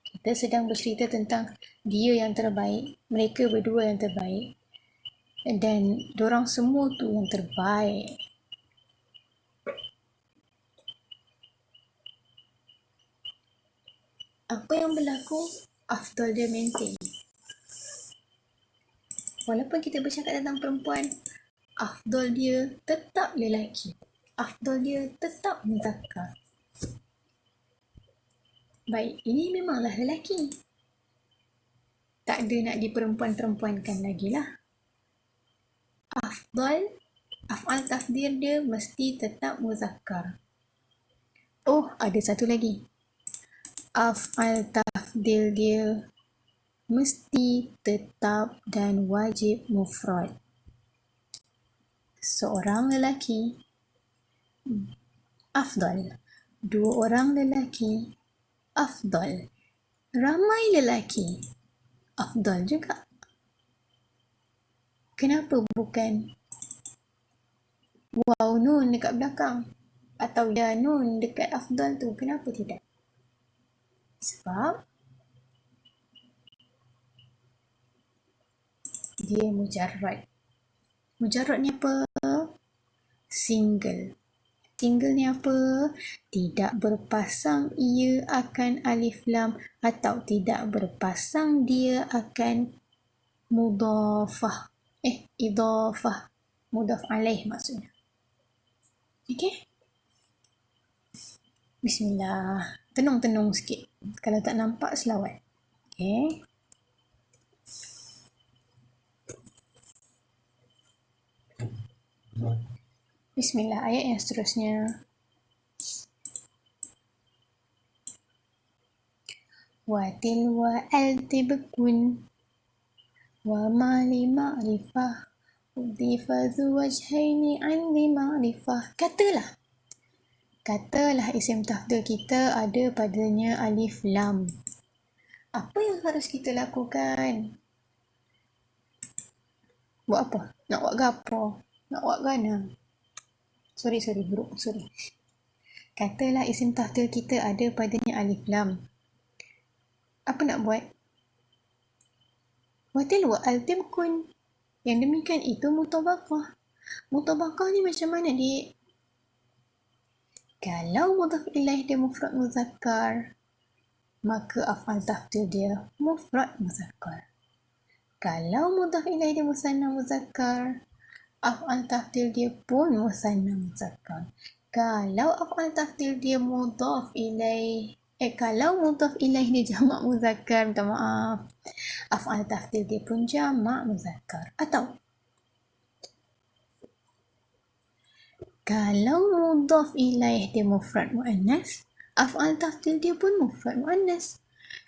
Kita sedang bercerita tentang dia yang terbaik, mereka berdua yang terbaik, dan dorang semua tu yang terbaik. Apa yang berlaku? Afdal dia maintain. Walaupun kita bercakap tentang perempuan, afdal dia tetap lelaki. Afdal dia tetap muzakkar. Baik, ini memanglah lelaki. Tak ada nak diperempuan-perempuankan lagi lah. Afdal, af'al tafdil dia mesti tetap muzakkar. Oh, ada satu lagi. Af'al tafdil dia mesti tetap dan wajib mufrad. Seorang lelaki, afdal. Dua orang lelaki, afdal. Ramai lelaki, afdal juga. Kenapa bukan waw nun dekat belakang? Atau ya nun dekat afdal tu? Kenapa tidak? Sebab dia mujarrad. Mujarrad ni apa? Single. Single ni apa? Tidak berpasang ia akan alif lam atau tidak berpasang dia akan mudhafah. Idhafah. Mudhaf alaih maksudnya. Okey? Bismillah. Tenung-tenung sikit. Kalau tak nampak, selawat. Okey? Bismillah, ayat yang seterusnya. Wa tilwa al-tibkun wa ma li ma'rifah udhifa dhu wajhaini an li ma'rifah. Katalah isim tafdil kita ada padanya alif lam. Apa yang harus kita lakukan? Buat apa? Nak buat gapo? Nak buat gana? Sorry, buruk. Katalah isim tafdil kita ada padanya alif lam. Apa nak buat? Watil wa al-tibkun. Yang demikian itu mutabaqah. Mutabaqah ni macam mana, dik? Kalau mudhaf ilaih dia mufrad muzakkar, maka af'al tafdil dia mufrad muzakkar. Kalau mudhaf ilaih dia musanna muzakkar, af'al tafdil dia pun musanna muzakkar. Kalau af'al tafdil dia mudhaf ilaih, kalau mudhaf ilaih dia jamak muzakkar, minta maaf, af'al tafdil dia pun jamak muzakkar. Atau kalau mudhaf ilaih dia mufrad muannas, af'al tafdil dia pun mufrad muannas.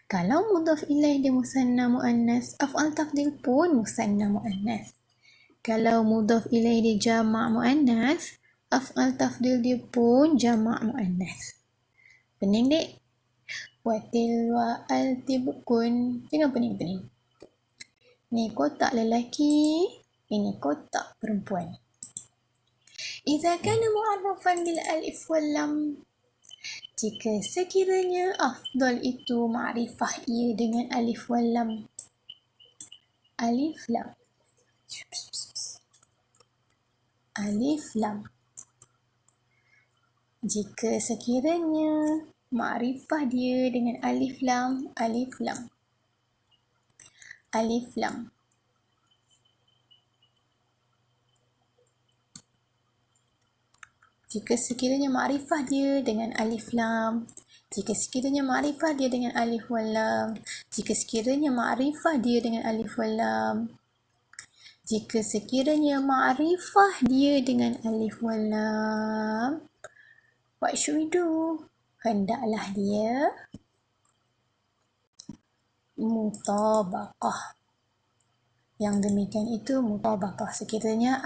Kalau mudhaf ilaih dia musanna muannas, af'al tafdil pun musanna muannas. Kalau mudhaf ilaih dia jamak muannas, af'al tafdil dia pun jamak muannas. Pening, dik? Watil wa al-tibkun. Jangan pening-pening. Ni kotak lelaki, ini kotak perempuan. Iza kana mu'arrafan bil alif wal lam. Jika sekiranya afdal itu ma'rifah ia dengan alif wal lam. Alif lam. Alif lam. Jika sekiranya ma'rifah dia dengan alif lam, alif lam. Alif lam. Jika sekiranya ma'rifah dia dengan alif lam, jika sekiranya ma'rifah dia dengan alif wal lam, jika sekiranya ma'rifah dia dengan alif wal lam, jika sekiranya ma'rifah dia dengan alif wal lam, what should we do? Hendaklah dia mutabaqah. Yang demikian itu mutabaqah. Sekiranya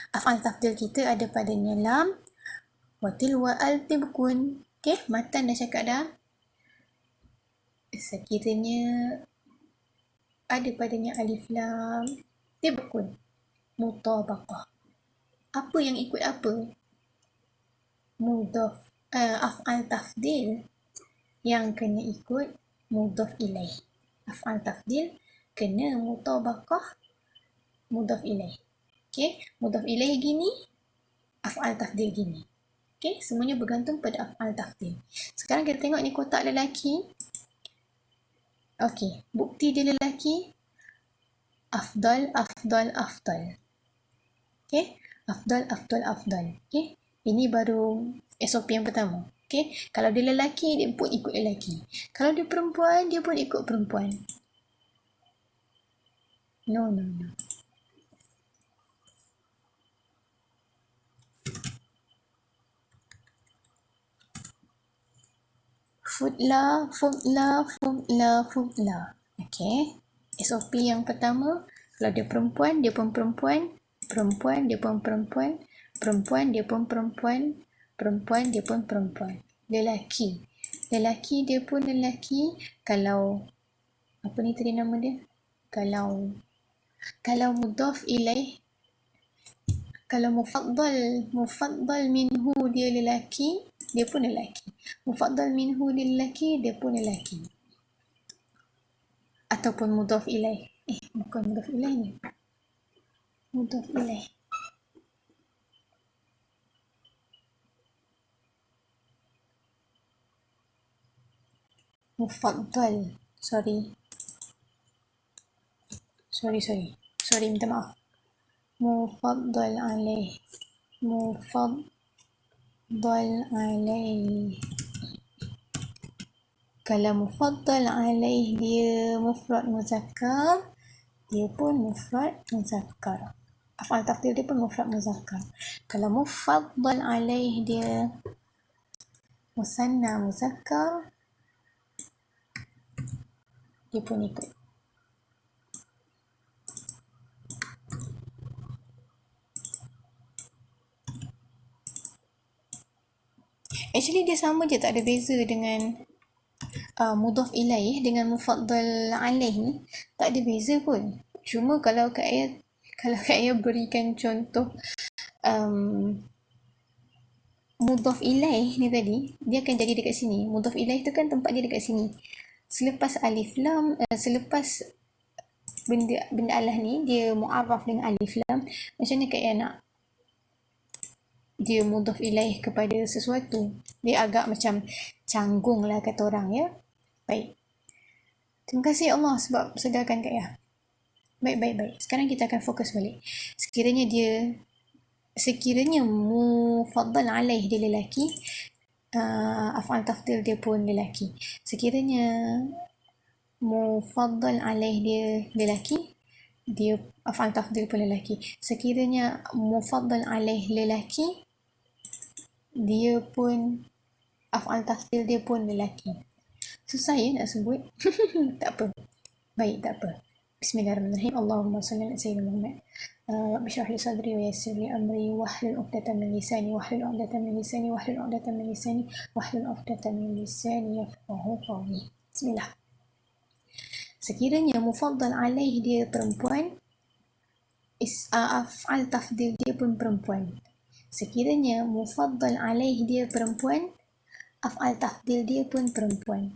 af'al tafdil kita ada padanya lam, watil wa al-tibkun. Okey, matan dah cakap dah. Sekiranya ada padanya alif lam, tibkun, mutabaqah. Apa yang ikut apa? Mudhaf, af'al tafdil yang kena ikut mudhaf ilaih. Af'al tafdil kena mutabaqah mudhaf ilaih. Okey, mudhaf ilaih gini, af'al tafdil gini. Okey, semuanya bergantung pada af'al tafdil. Sekarang kita tengok ni kotak lelaki. Okey, bukti dia lelaki. Afdal. Okey, afdal. Okey, ini baru SOP yang pertama. Okay, kalau dia lelaki, dia pun ikut lelaki. Kalau dia perempuan, dia pun ikut perempuan. No. Foodlah. Okay. SOP yang pertama, kalau dia perempuan, dia pun perempuan. Perempuan, dia pun perempuan. Perempuan, dia pun perempuan. Perempuan, dia pun perempuan. Lelaki. Lelaki, dia pun lelaki. Kalau, apa ni tadi nama dia? Kalau mudhaf ilaih, kalau mufaddal minhu dia lelaki, dia pun lelaki. Mufaddal minhu dia lelaki, dia pun lelaki. Ataupun mudhaf ilaih. Bukan mudhaf ilaih ni. Mudhaf ilaih. Mufaddal. Sorry, minta maaf. Mufaddal alaih. Kalau mufaddal alaih dia mufrad muzakkar, dia pun mufrad muzakkar. Af'al tafdhil dia pun mufrad muzakkar. Kalau mufaddal alaih dia musanna muzakkar, dia pun ikut. Actually dia sama je, tak ada beza dengan mudhaf ilaih dengan mufaddal alaih ni, tak ada beza pun. Cuma kalau Kak Aya berikan contoh mudhaf ilaih ni tadi, dia akan jadi dekat sini. Mudhaf ilaih tu kan tempat dia dekat sini. Selepas alif lam, selepas benda Allah ni dia mu'arraf dengan alif lam, macam mana Kak Aya nak dia mudhaf ilaih kepada sesuatu? Dia agak macam canggung lah kata orang, ya. Baik. Terima kasih Allah sebab sedarkan Kak Aya. Baik. Sekarang kita akan fokus balik. Sekiranya mufaddal alaih dia lelaki, af'al tafdhil dia pun lelaki. Sekiranya mufaddal alaih dia lelaki, dia af'al tafdhil pun lelaki. Sekiranya mufaddal alaih lelaki, dia pun af'al tafdhil dia pun lelaki. Susah ya nak sebut. Tak apa. Baik, tak apa. Bismillahirrahmanirrahim. Allahumma salli ala sayyidina Muhammad. Rabbi shrah li sadri wa yassir li amri wahlul 'uqdatam min lisani yafqahu qawli. Bismillah. Sekiranya mufaddal alaih dia perempuan, af'al tafdhil dia pun perempuan. Sekiranya mufaddal alaih dia perempuan, af'al tafdhil dia pun perempuan.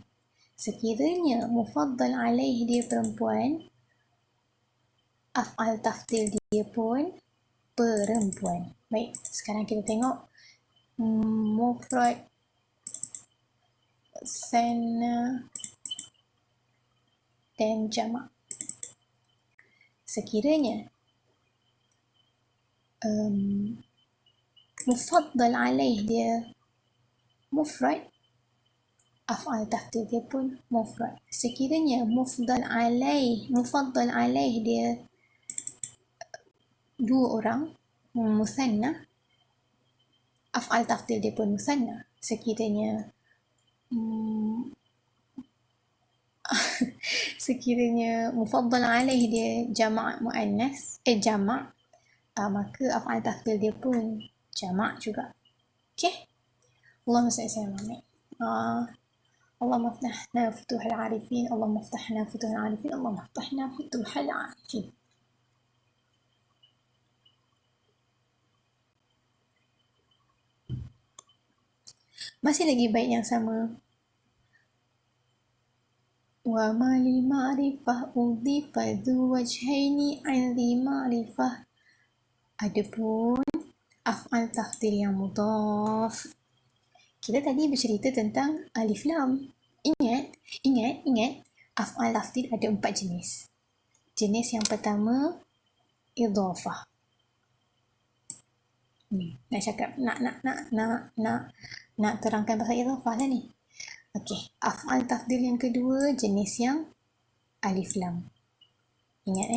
Sekiranya mufaddal alaih dia perempuan, af'al tafdhil dia pun perempuan. Baik, sekarang kita tengok mufrad, sanna dan jamak. Sekiranya mufaddal alaih dia mufrad, af'al tafdhil dia pun mufrad. Sekiranya mufaddal alaih dia dua orang, musanna, af'al tafdhil dia pun musanna. Sekiranya mufaddal alaih dia jamak muannas, jamak, maka af'al tafdhil dia pun jamak juga. Okey? Allahumma salli ala Muhammad. اللهم افتحنا فتوح العارفين اللهم افتحنا فتوح العارفين اللهم افتحنا فتوح العارفين. Masih lagi bait yang sama. Wa ma li ma'rifah udhifa dhu wajhaini an li ma'rifah. Adapun af'al tafdhil yang mudhaf, kita tadi bercerita tentang alif lam. Ingat, af'al tafdhil ada 4 jenis. Jenis yang pertama, idhafah. Ni, nak cakap, nak terangkan pasal idhafah lah ni. Okey, af'al tafdil yang kedua jenis yang alif lam. Ingat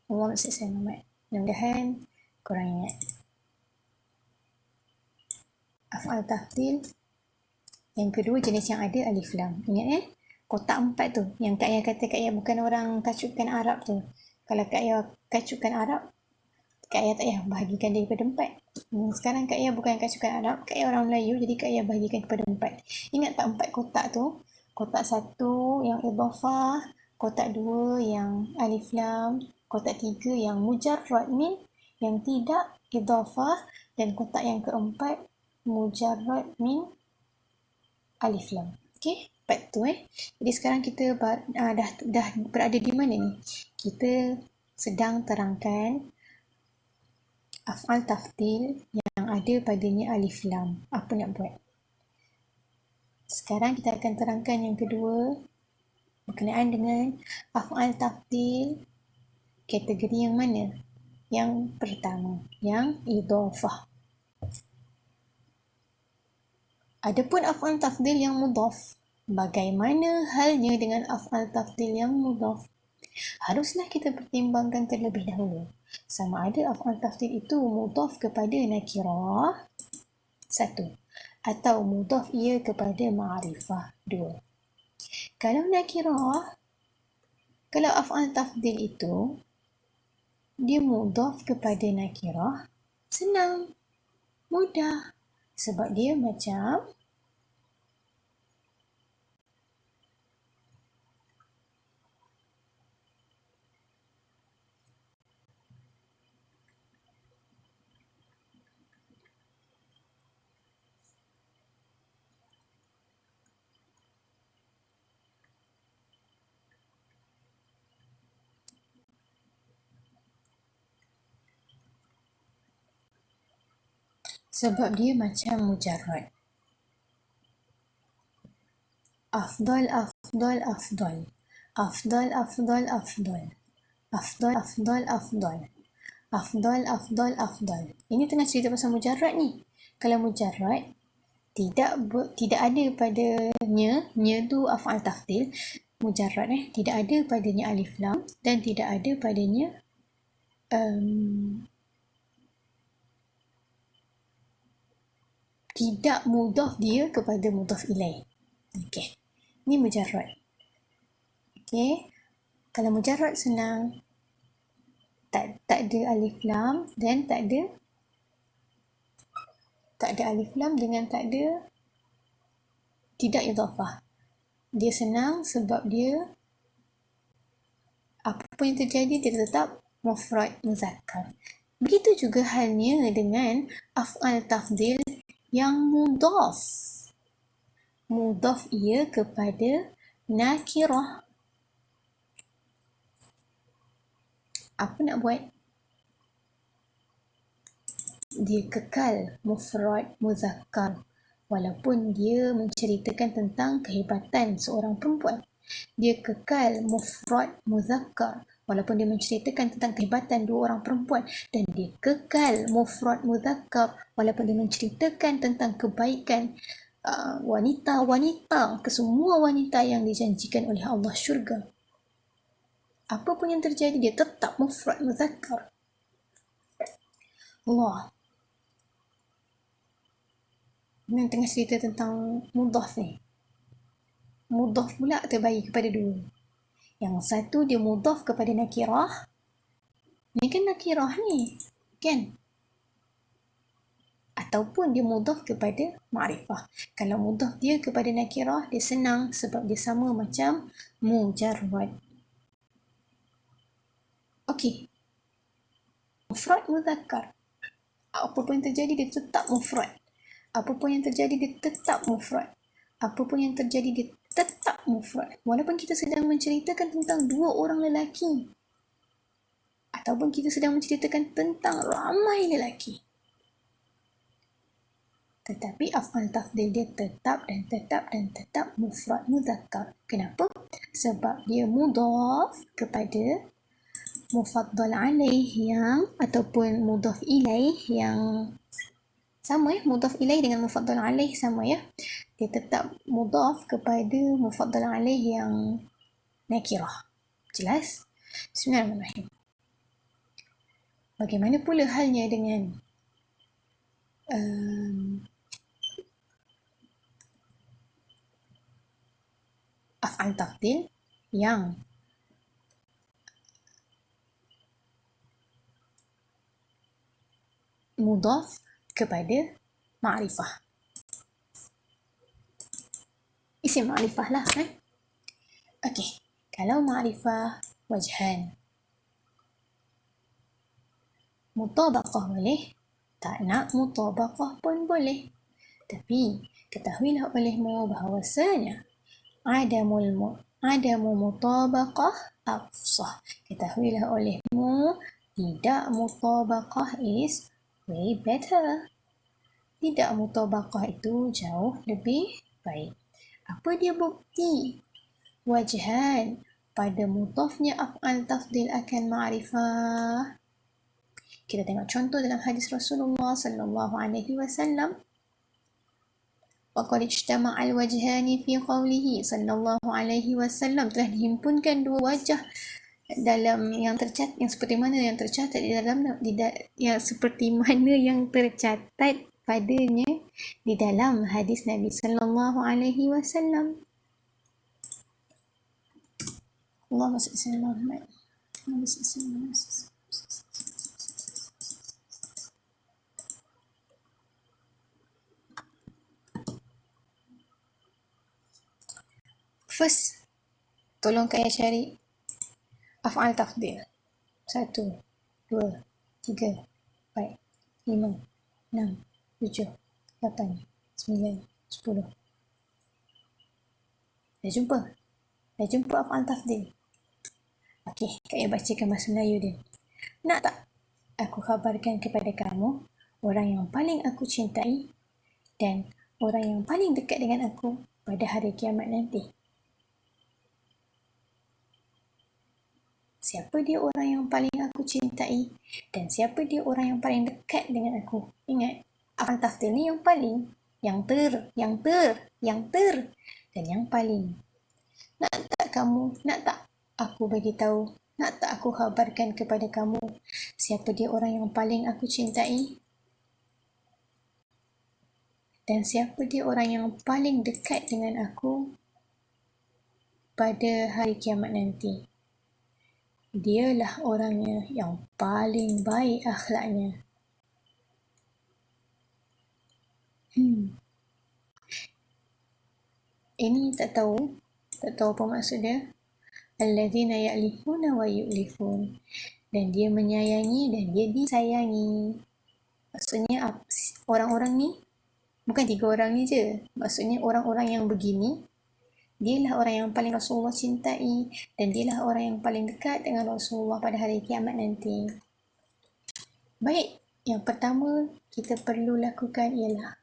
Allah maksud saya Muhammad. Mudah-mudahan korang ingat. Af'al tafdil yang kedua jenis yang ada alif lam. Ingat kotak 4 tu. Yang Kak Ayah kata Kak Ayah bukan orang kacukan Arab tu. Kalau Kak Ayah kacukan Arab, Kak Ayah tak payah bahagikan dia kepada 4. Sekarang Kak Ayah bukan kacukan Arab, Kak Ayah orang Melayu, jadi Kak Ayah bahagikan kepada 4. Ingat tak 4 kotak tu? Kotak 1 yang idhafah, kotak 2 yang alif lam, kotak 3 yang mujarrad min yang tidak idhafah, dan kotak yang keempat mujarrad min alif lam. Okey, 4 tu Jadi sekarang kita dah berada di mana ni? Kita sedang terangkan af'al tafdil yang ada padanya alif lam. Apa nak buat? Sekarang kita akan terangkan yang kedua berkenaan dengan af'al tafdil kategori yang mana? Yang pertama, yang idhafah. Adapun af'al tafdil yang mudhaf, bagaimana halnya dengan af'al tafdil yang mudhaf? Haruslah kita pertimbangkan terlebih dahulu sama ada af'al tafdil itu mudhaf kepada nakirah 1 atau mudhaf ia kepada ma'rifah 2. Kalau af'al tafdil itu dia mudhaf kepada nakirah, senang, mudah, sebab dia macam mujarrad. Afdal, afdal, afdal. Afdal, afdal, afdal. Afdal, afdal, afdal. Afdal, afdal, afdal. Ini tengah cerita pasal mujarrad ni. Kalau mujarrad, tidak ada padanya, nya tu af'al tafdil, mujarrad tidak ada padanya alif lam dan tidak ada padanya tidak mudhaf dia kepada mudhaf ilaih. Okey. Ni mujarrad. Okey. Kalau mujarrad senang. Tak ada alif lam dan tak ada alif lam dengan tidak idhafah. Dia senang sebab dia apa pun yang terjadi dia tetap mufrad muzakkar. Begitu juga halnya dengan af'al tafdil yang mudhaf. Mudhaf ia kepada nakirah. Apa nak buat? Dia kekal mufrad muzakkar walaupun dia menceritakan tentang kehebatan seorang perempuan. Dia kekal mufrad muzakkar walaupun dia menceritakan tentang kehebatan dua orang perempuan, dan dia kekal mufrad muzakkar walaupun dia menceritakan tentang kebaikan wanita-wanita, kesemua wanita yang dijanjikan oleh Allah syurga. Apa pun yang terjadi, dia tetap mufrad muzakkar. Allah. Ini tengah cerita tentang mudhaf ni. Mudhaf pula terbagi kepada dua. Yang satu dia mudhaf kepada nakirah. Ni kan nakirah ni, kan? Ataupun dia mudhaf kepada ma'rifah. Kalau mudhaf dia kepada nakirah, dia senang sebab dia sama macam mujarrad. Okey. Mufrad muzakkar. Apa pun yang terjadi, dia tetap mufrad. Apa pun yang terjadi, dia tetap mufrad. Apa pun yang terjadi, dia tetap mufrad. Walaupun kita sedang menceritakan tentang dua orang lelaki. Ataupun kita sedang menceritakan tentang ramai lelaki. Tetapi af'al tafdil dia tetap dan tetap dan tetap mufrad muzakkar. Kenapa? Sebab dia mudhaf kepada mufaddal alaih yang ataupun mudhaf ilaih yang Sama ya, mudhaf ilaih dengan mufaddal alaih sama ya. Dia tetap mudhaf kepada mufaddal alaih yang nakirah. Jelas? Bismillahirrahmanirrahim. Bagaimana pula halnya dengan af'al tafdil yang mudhaf kepada ma'rifah. Isim ma'rifah lah kan? Okey, kalau ma'rifah wajhan, mutabaqah boleh, tak nak mutabaqah pun boleh. Tapi ketahuilah olehmu bahawasanya adamu mutabaqah afsah. Ketahuilah olehmu tidak mutabaqah is way better. Tidak mutabaqah itu jauh lebih baik. Apa dia bukti wajhan pada mudhafnya af'al tafdil akan ma'rifah? Kita tengok contoh dalam hadis Rasulullah sallallahu alaihi wasallam. Waqad ijtama'a al-wajhani fi qawlihi sallallahu alaihi wasallam, telah dihimpunkan dua wajah dalam yang tercatat, yang seperti mana yang tercatat di dalam yang seperti mana yang tercatat padanya di dalam hadis Nabi sallallahu alaihi wasallam. Allahumma salli ala Muhammad. Allahumma salli ala Muhammad. First, tolong saya cari af'al tafdil. 1, 2, 3, 4, 5, 6, 7, 8, 9, 10. Dah jumpa? Dah jumpa af'al tafdil? Okey, Kak Ia bacakan bahasa Melayu dia. Nak tak aku khabarkan kepada kamu orang yang paling aku cintai dan orang yang paling dekat dengan aku pada hari kiamat nanti? Siapa dia orang yang paling aku cintai dan siapa dia orang yang paling dekat dengan aku? Ingat, af'al tafdil ni yang paling, yang ter, dan yang paling. Nak tak aku bagi tahu, nak tak aku khabarkan kepada kamu siapa dia orang yang paling aku cintai dan siapa dia orang yang paling dekat dengan aku pada hari kiamat nanti? Dialah orangnya yang paling baik akhlaknya. Ini tak tahu apa maksud dia. Alladzina ya'lifuna wa yu'lifun. Dan dia menyayangi dan dia disayangi. Maksudnya orang-orang ni, bukan 3 orang ni je. Maksudnya orang-orang yang begini, dialah orang yang paling Rasulullah cintai dan dialah orang yang paling dekat dengan Rasulullah pada hari kiamat nanti. Baik, yang pertama kita perlu lakukan ialah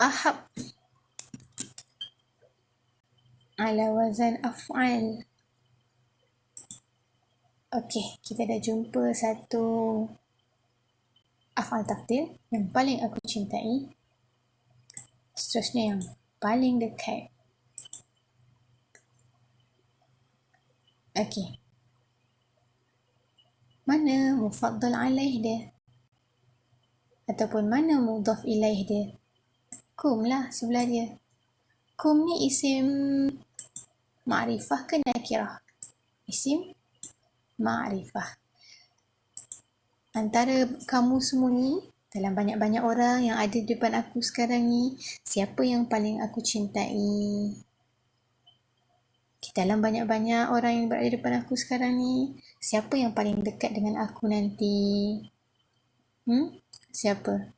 ahab ala wazan af'al. Okey, kita dah jumpa satu af'al tafdil yang paling aku cintai. Seterusnya yang paling dekat. Okey. Mana mufaddal alaih dia? Ataupun mana mudhaf ilaih dia? Kum lah sebelah dia. Kum ni isim ma'rifah ke nakirah? Isim ma'rifah. Antara kamu semua ni, dalam banyak-banyak orang yang ada di depan aku sekarang ni, siapa yang paling aku cintai? Dalam banyak-banyak orang yang berada di depan aku sekarang ni, siapa yang paling dekat dengan aku nanti? Siapa?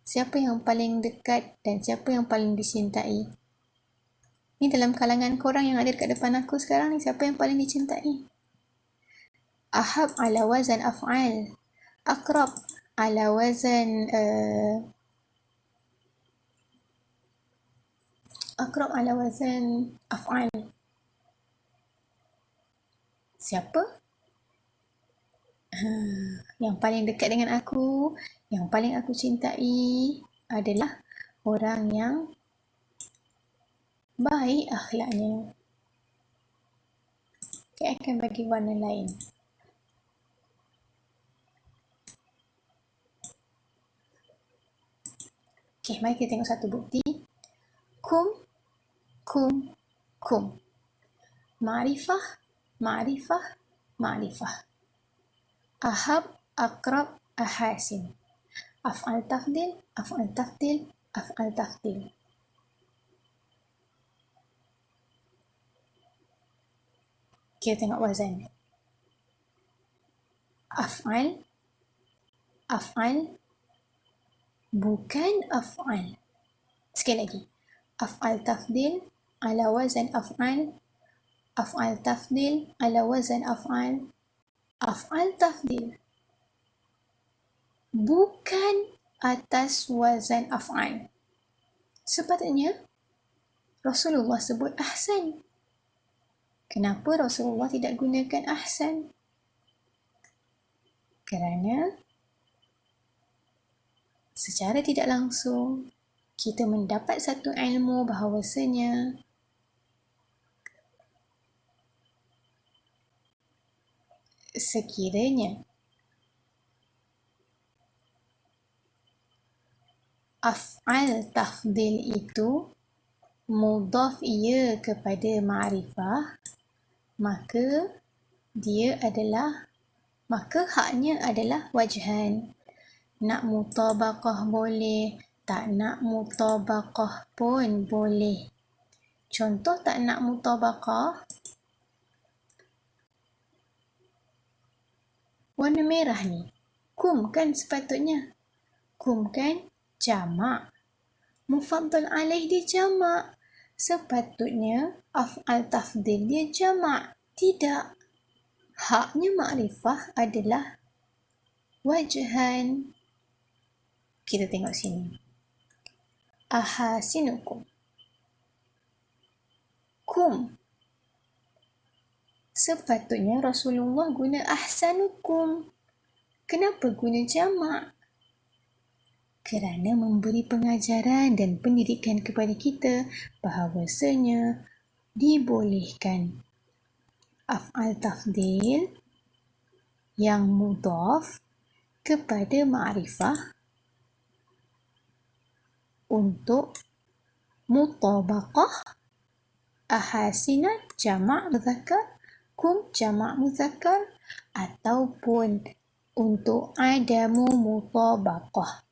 Siapa yang paling dekat dan siapa yang paling dicintai? Ni dalam kalangan korang yang ada dekat depan aku sekarang ni, siapa yang paling dicintai? Ahab ala wazan af'al. Aqrab ala wazan af'al. Siapa? Yang paling dekat dengan aku, yang paling aku cintai adalah orang yang baik akhlaknya. Okay, akan bagi warna lain. Okay, mari kita tengok satu bukti. Kum, kum, kum. Ma'rifah, ma'rifah, ma'rifah. Ahab, akrab, ahasin. Af'al tafdil, af'al tafdil, af'al tafdil. Kita tengok wazan. Af'al, af'al, bukan af'al. Sekali lagi. Af'al tafdil ala wazan af'al. Af'al tafdil ala wazan af'al. Af'al tafdil bukan atas wazan af'al. Sepatutnya Rasulullah sebut ahsan. Kenapa Rasulullah tidak gunakan ahsan? Kerana secara tidak langsung kita mendapat satu ilmu bahawasanya sekiranya af'al tafdil itu mudhaf ia kepada ma'rifah, maka haknya adalah wajhan. Nak mutabaqah boleh, tak nak mutabaqah pun boleh. Contoh tak nak mutabaqah, warna merah ni. Kum kan sepatutnya. Kum kan jamak. Mufaddal alaih dia jamak. Sepatutnya af'al tafdil dia jamak. Tidak. Haknya ma'rifah adalah wajhan. Kita tengok sini. Ahasinukum. Kum. Sepatutnya Rasulullah guna ahsanukum. Kenapa guna jamak? Kerana memberi pengajaran dan pendidikan kepada kita bahawasanya dibolehkan af'al tafdil yang mudhaf kepada ma'rifah untuk mutabaqah ahasinat jamak muzakkar, kum jamak muzakkar, ataupun untuk adamu mutabaqah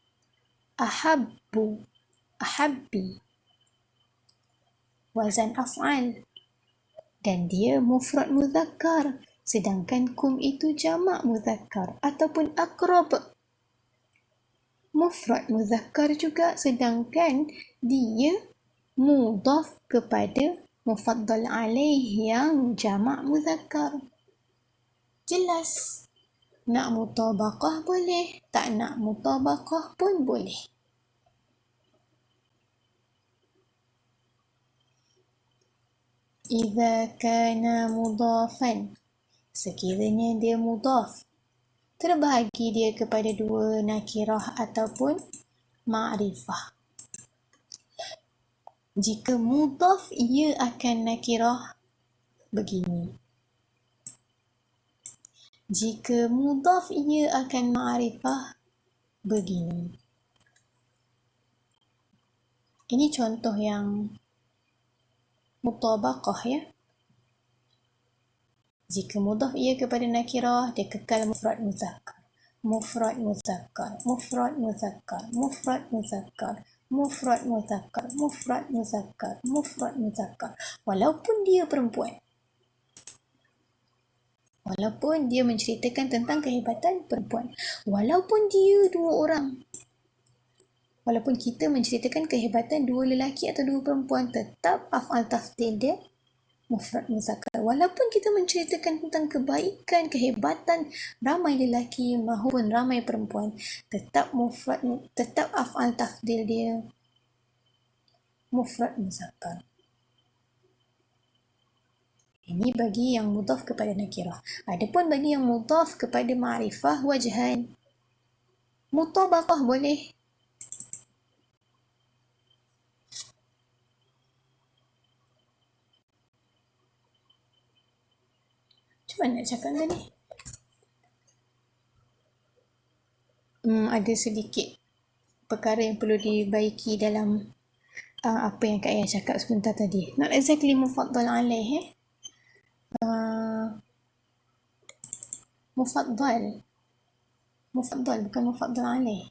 ahabbu, ahabbi, wazan af'al, dan dia mufrad muzakkar, sedangkan kum itu jamak muzakkar ataupun aqrab, mufrad muzakkar juga, sedangkan dia mudhaf kepada mufaddal alaih yang jamak muzakkar. Jelas. Nak mutabaqah boleh, tak nak mutabaqah pun boleh. Idza kana mudhafan, sekiranya dia mudhaf, terbahagi dia kepada dua nakirah ataupun ma'rifah. Jika mudhaf, ia akan nakirah begini. Jika mudhaf, ia akan ma'rifah begini. Ini contoh yang mutabaqah ya. Jika mudhaf ia kepada nakirah, dia kekal mufrad muzakkar. Mufrad muzakkar, mufrad muzakkar, mufrad muzakkar, mufrad muzakkar, mufrad muzakkar, mufrad muzakkar. Walaupun dia perempuan. Walaupun dia menceritakan tentang kehebatan perempuan. Walaupun dia dua orang. Walaupun kita menceritakan kehebatan dua lelaki atau dua perempuan, tetap af'al tafdil dia mufrad muzakkar. Walaupun kita menceritakan tentang kebaikan, kehebatan ramai lelaki maupun ramai perempuan, tetap af'al tafdil dia mufrad muzakkar. Ini bagi yang mudhaf kepada nakirah. Adapun bagi yang mudhaf kepada ma'rifah wajhan. Mutabaqah boleh. Macam mana nak cakap tadi? Ada sedikit perkara yang perlu dibaiki dalam apa yang Kak Ayah cakap sebentar tadi. Not exactly mufaddal alaih. Mufaddal. Mufaddal bukan mufaddal alaih.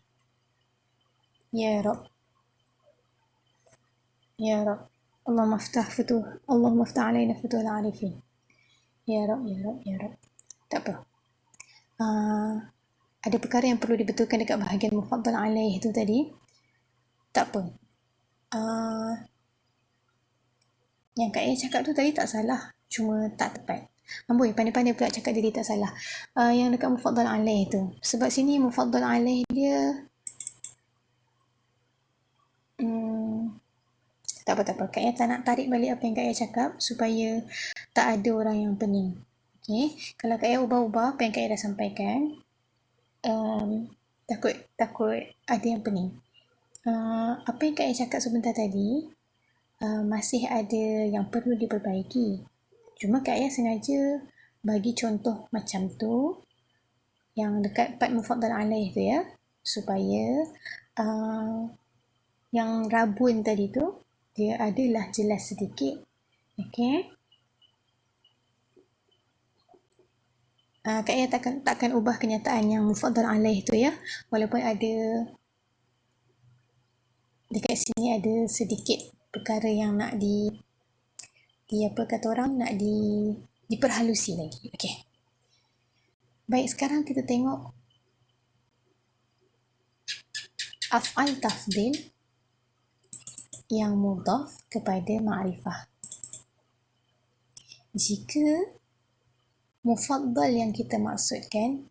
Ya Rab. Ya Rab. Allah maftah futuh. Allah maftah alaina futuh al-arifin. Ya Rab, ya Rab, ya Rab. Tak apa. Ada perkara yang perlu dibetulkan dekat bahagian mufaddal alaih tu tadi. Tak apa. Yang Kak Ayah cakap tu tadi tak salah. Cuma tak tepat. Amboi, pandai-pandai pula cakap diri tak salah. Yang dekat mufaddal alaih tu. Sebab sini mufaddal alaih dia tak apa. Kak Ayah tak nak tarik balik apa yang Kak Ayah cakap supaya tak ada orang yang pening. Okay. Kalau Kak Ayah ubah-ubah apa yang Kak Ayah dah sampaikan, takut ada yang pening. Apa yang Kak Ayah cakap sebentar tadi, masih ada yang perlu diperbaiki. Cuma Kak Ayah sengaja bagi contoh macam tu, yang dekat part mufaddal alaih tu ya, supaya yang rabun tadi tu, dia adalah jelas sedikit. Okay. Kak Ayah takkan ubah kenyataan yang mufaddal alaih tu ya, walaupun ada dekat sini ada sedikit perkara yang nak di apa kata orang, nak diperhalusi lagi. Okay. Baik, sekarang kita tengok af'al tafdil yang mudhaf kepada ma'rifah. Jika mufaddal yang kita maksudkan,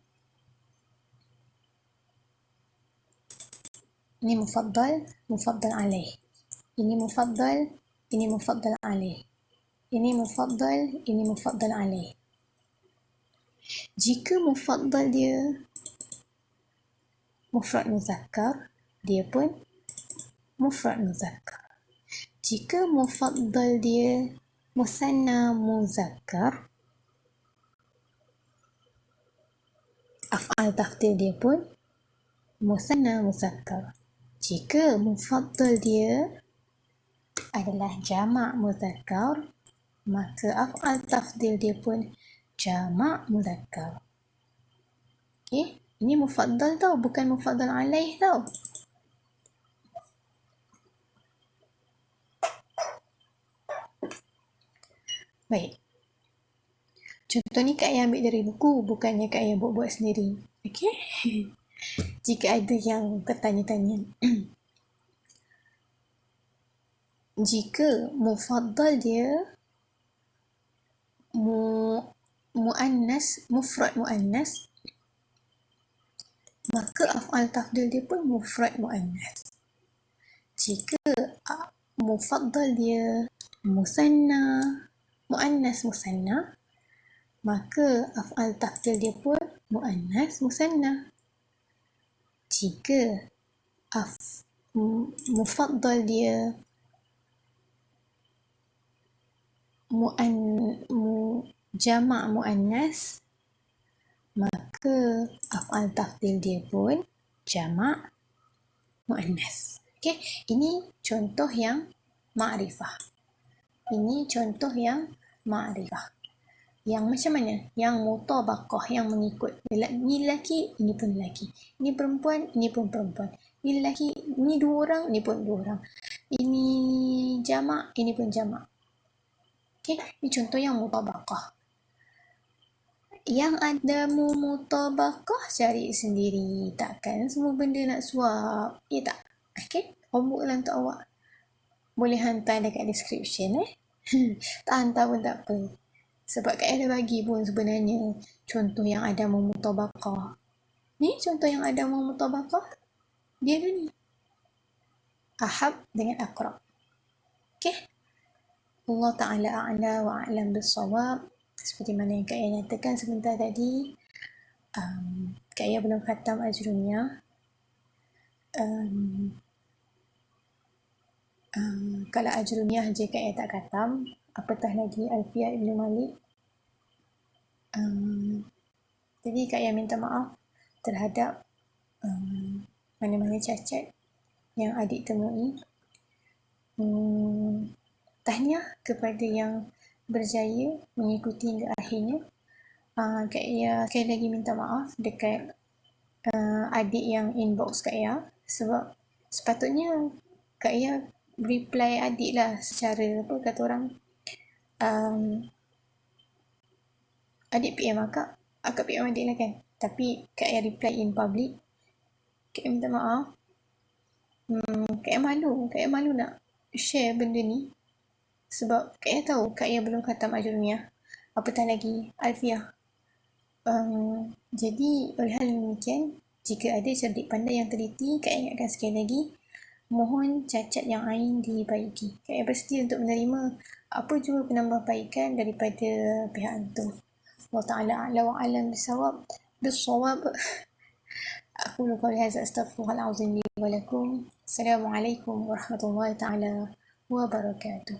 ini mufaddal alaih. Ini mufaddal alaih. Ini mufaddal alaih. Jika mufaddal dia mufrad muzakkar, dia pun mufrad muzakkar. Jika mufaddal dia musanna muzakkar, af'al tafdil dia pun musanna muzakkar. Jika mufaddal dia adalah jamak muzakkar, maka af'al tafdil dia pun jamak muzakkar. Okay, ini mufaddal tau, bukan mufaddal alaih tau. Baik. Contoh ni Kak Ayah ambil dari buku, bukannya Kak Ayah buat-buat sendiri. Okay? Jika ada yang bertanya-tanya. Jika mufaddal dia muannas, mufrad muannas, maka af'al tafdil dia pun mufrad muannas. Jika mufaddal dia musanna, muannas musanna, maka af'al tafdil dia pun muannas musanna. Jika mufaddal dia jamak muannas, maka af'al tafdil dia pun jamak muannas. Okey, ini contoh yang ma'rifah. Yang macam mana? Yang mutabaqah, yang mengikut. Ini lelaki, ini pun lelaki. Ini perempuan, ini pun perempuan. Ini lelaki, ini dua orang, ini pun dua orang. Ini jamak, ini pun jamak. Okey, ini contoh yang mutabaqah. Yang ada mutabaqah, cari sendiri. Takkan semua benda nak suap. Ya tak? Okey, homework lah untuk awak. Boleh hantar dekat description tak hantar pun tak apa. Sebab Kak Ayah dah bagi pun sebenarnya contoh yang ada mutabaqah. Ni contoh yang ada mutabaqah. Dia ni. Ahab dengan akrab. Okey. Allah Ta'ala a'la wa a'lam bis-shawab. Seperti mana yang Kak Ayah nyatakan sebentar tadi, Kak Ayah belum khatam Ajrumiyah. Kalau Ajrumiyah je Kak Ayah tak khatam, apatah lagi Alfiah Ibn Malik. Jadi Kak Ayah minta maaf terhadap mana-mana cacat yang adik temui. Tahniah kepada yang berjaya mengikuti hingga akhirnya. Kak Ayah sekali lagi minta maaf dekat adik yang inbox Kak Ayah, sebab sepatutnya Kak Ayah reply adik lah secara apa kata orang, adik PM akak PM adik lah kan, tapi Kak Ayah reply in public. Kak Ayah minta maaf. Kak Ayah malu nak share benda ni, sebab Kak Ayah tahu Kak Ayah belum khatam Ajrumiyah, apatah lagi Alfiah. Jadi oleh hal demikian, jika ada cerdik pandai yang teliti, Kak Ayah ingatkan sekali lagi, mohon cacat yang lain dibaiki. Kak Ayah bersedia untuk menerima apa jua penambahbaikan daripada pihak antum. Allah Ta'ala a'la wa a'lam bis-shawab. أقول قولي هذا أستغفر الله العظيم لي ولكم. السلام عليكم ورحمة الله تعالى وبركاته.